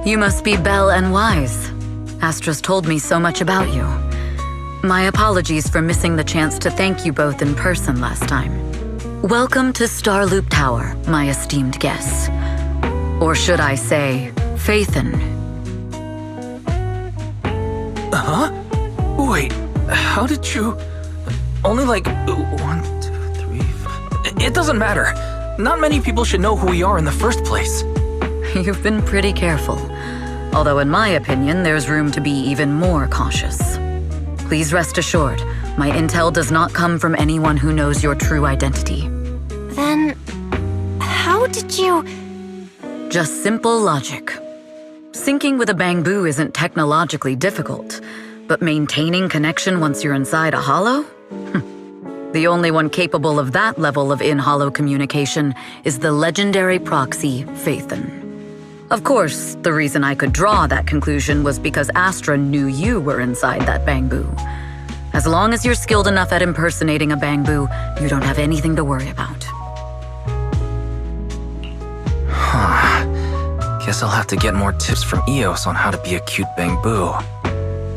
You must be Belle and Wise. Astra's told me so much about you. My apologies for missing the chance to thank you both in person last time. Welcome to Starloop Tower, my esteemed guests. Or should I say, Faithin. Huh? Wait, how did you... Only like 1, 2, 3... It doesn't matter. Not many people should know who we are in the first place. You've been pretty careful. Although in my opinion, there's room to be even more cautious. Please rest assured, my intel does not come from anyone who knows your true identity. Then... how did you... Just simple logic. Syncing with a bamboo isn't technologically difficult, but maintaining connection once you're inside a hollow? The only one capable of that level of in-hollow communication is the legendary proxy, Faithin. Of course, the reason I could draw that conclusion was because Astra knew you were inside that bamboo. As long as you're skilled enough at impersonating a bamboo, you don't have anything to worry about. Huh. Guess I'll have to get more tips from Eos on how to be a cute bamboo.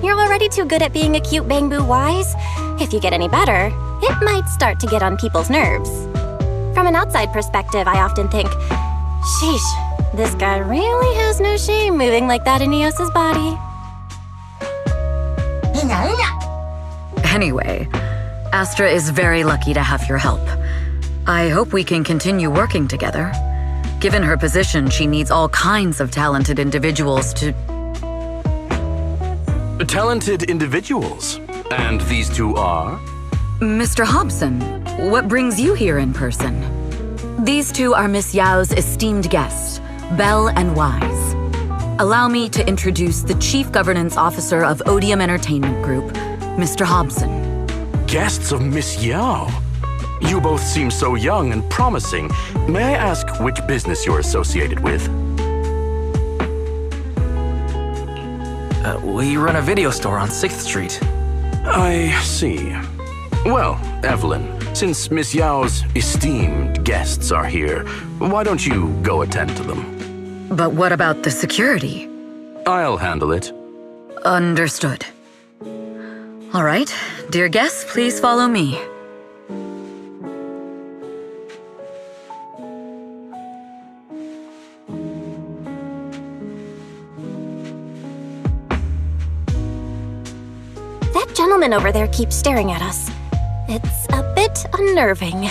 You're already too good at being a cute bamboo wise. If you get any better, it might start to get on people's nerves. From an outside perspective, I often think, sheesh, this guy really has no shame moving like that in Eos's body. Anyway, Astra is very lucky to have your help. I hope we can continue working together. Given her position, she needs all kinds of talented individuals to... Talented individuals? And these two are? Mr. Hobson, what brings you here in person? These two are Miss Yao's esteemed guests, Belle and Wise. Allow me to introduce the Chief Governance Officer of Odium Entertainment Group, Mr. Hobson. Guests of Miss Yao? You both seem so young and promising. May I ask which business you're associated with? We run a video store on 6th Street. I see. Well, Evelyn, since Miss Yao's esteemed guests are here, why don't you go attend to them? But what about the security? I'll handle it. Understood. All right, dear guests, please follow me. That gentleman over there keeps staring at us. It's a bit unnerving.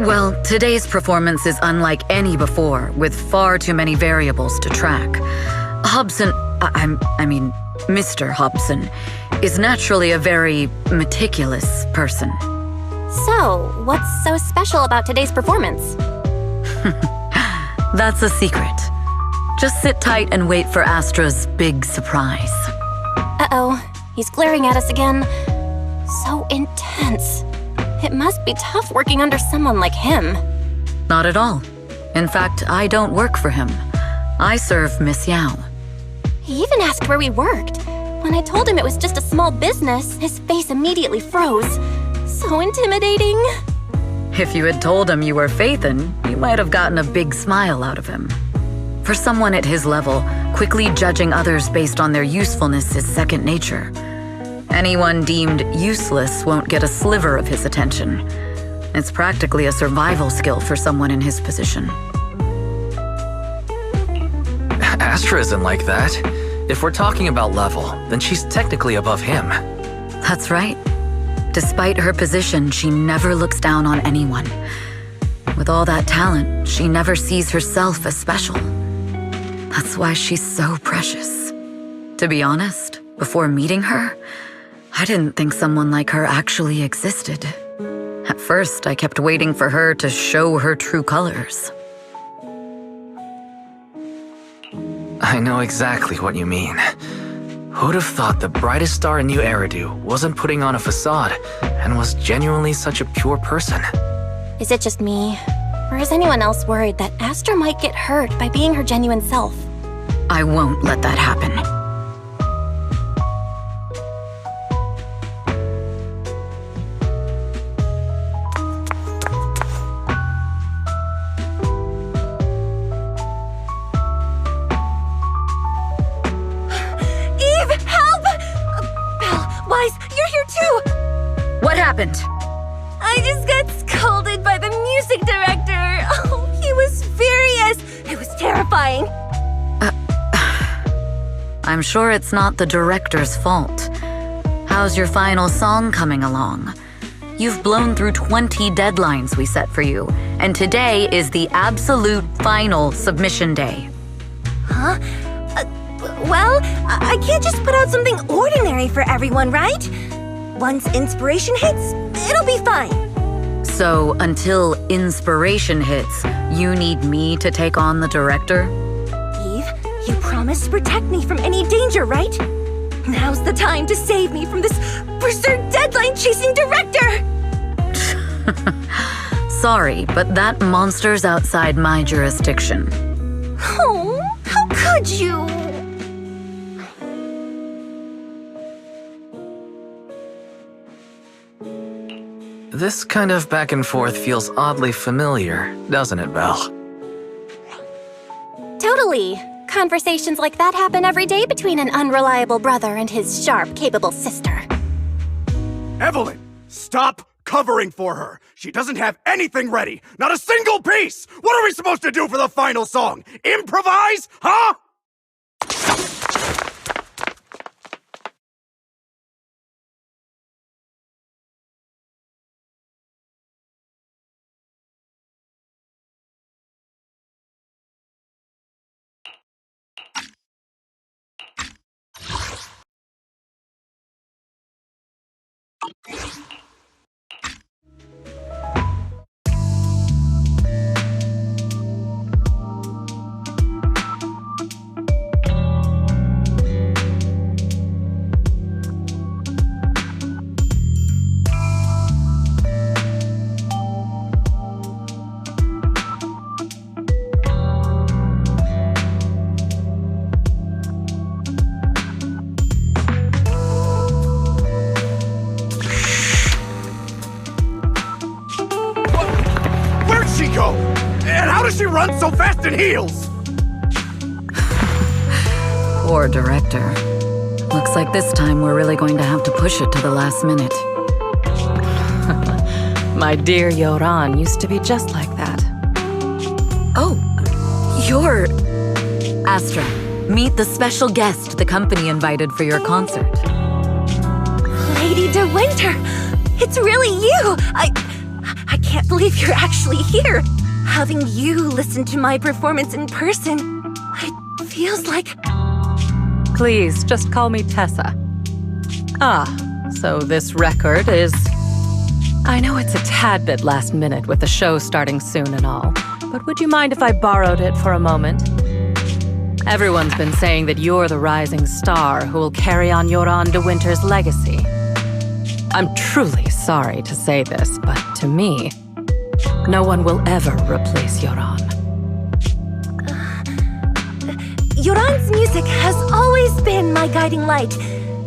Well, today's performance is unlike any before, with far too many variables to track. Hobson, I mean, Mr. Hobson, is naturally a very meticulous person. So, what's so special about today's performance? That's a secret. Just sit tight and wait for Astra's big surprise. Uh-oh, he's glaring at us again. So intense. It must be tough working under someone like him. Not at all. In fact, I don't work for him. I serve Miss Yao. He even asked where we worked. When I told him it was just a small business, his face immediately froze. So intimidating. If you had told him you were Phaethon, you might have gotten a big smile out of him. For someone at his level, quickly judging others based on their usefulness is second nature. Anyone deemed useless won't get a sliver of his attention. It's practically a survival skill for someone in his position. Astra isn't like that. If we're talking about level, then she's technically above him. That's right. Despite her position, she never looks down on anyone. With all that talent, she never sees herself as special. That's why she's so precious. To be honest, before meeting her, I didn't think someone like her actually existed. At first, I kept waiting for her to show her true colors. I know exactly what you mean. Who'd have thought the brightest star in New Eridu wasn't putting on a facade and was genuinely such a pure person? Is it just me? Or is anyone else worried that Astra might get hurt by being her genuine self? I won't let that happen. What happened? I just got scolded by the music director. Oh, he was furious. It was terrifying. I'm sure it's not the director's fault. How's your final song coming along? You've blown through 20 deadlines we set for you, and today is the absolute final submission day. Huh? Well, I can't just put out something ordinary for everyone, right? Once inspiration hits, it'll be fine. So, until inspiration hits, you need me to take on the director? Eve, you promised to protect me from any danger, right? Now's the time to save me from this berserk deadline-chasing director! Sorry, but that monster's outside my jurisdiction. Oh, how could you? This kind of back and forth feels oddly familiar, doesn't it, Belle? Totally. Conversations like that happen every day between an unreliable brother and his sharp, capable sister. Evelyn, stop covering for her. She doesn't have anything ready. Not a single piece. What are we supposed to do for the final song? Improvise? Huh? She runs so fast in heels! Poor director. Looks like this time we're really going to have to push it to the last minute. My dear Yoran used to be just like that. Oh, you're... Astra, meet the special guest the company invited for your concert. Lady De Winter! It's really you! I can't believe you're actually here! Having you listen to my performance in person, it feels like... Please, just call me Tessa. Ah, so this record is... I know it's a tad bit last minute with the show starting soon and all, but would you mind if I borrowed it for a moment? Everyone's been saying that you're the rising star who will carry on Yoran De Winter's legacy. I'm truly sorry to say this, but to me, no one will ever replace Yoran. Yoran's music has always been my guiding light.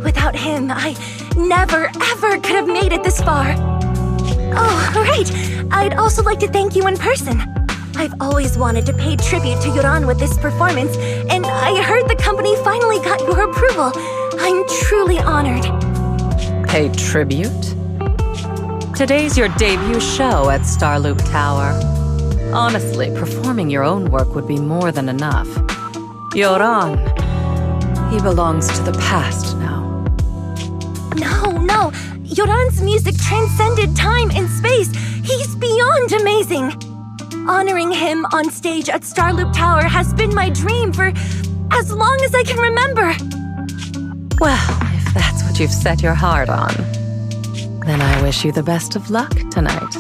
Without him, I never, ever could have made it this far. Oh, right. I'd also like to thank you in person. I've always wanted to pay tribute to Yoran with this performance, and I heard the company finally got your approval. I'm truly honored. Pay tribute? Today's your debut show at Starloop Tower. Honestly, performing your own work would be more than enough. Yoran, he belongs to the past now. No. Yoran's music transcended time and space. He's beyond amazing. Honoring him on stage at Starloop Tower has been my dream for as long as I can remember. Well, if that's what you've set your heart on, then I wish you the best of luck tonight.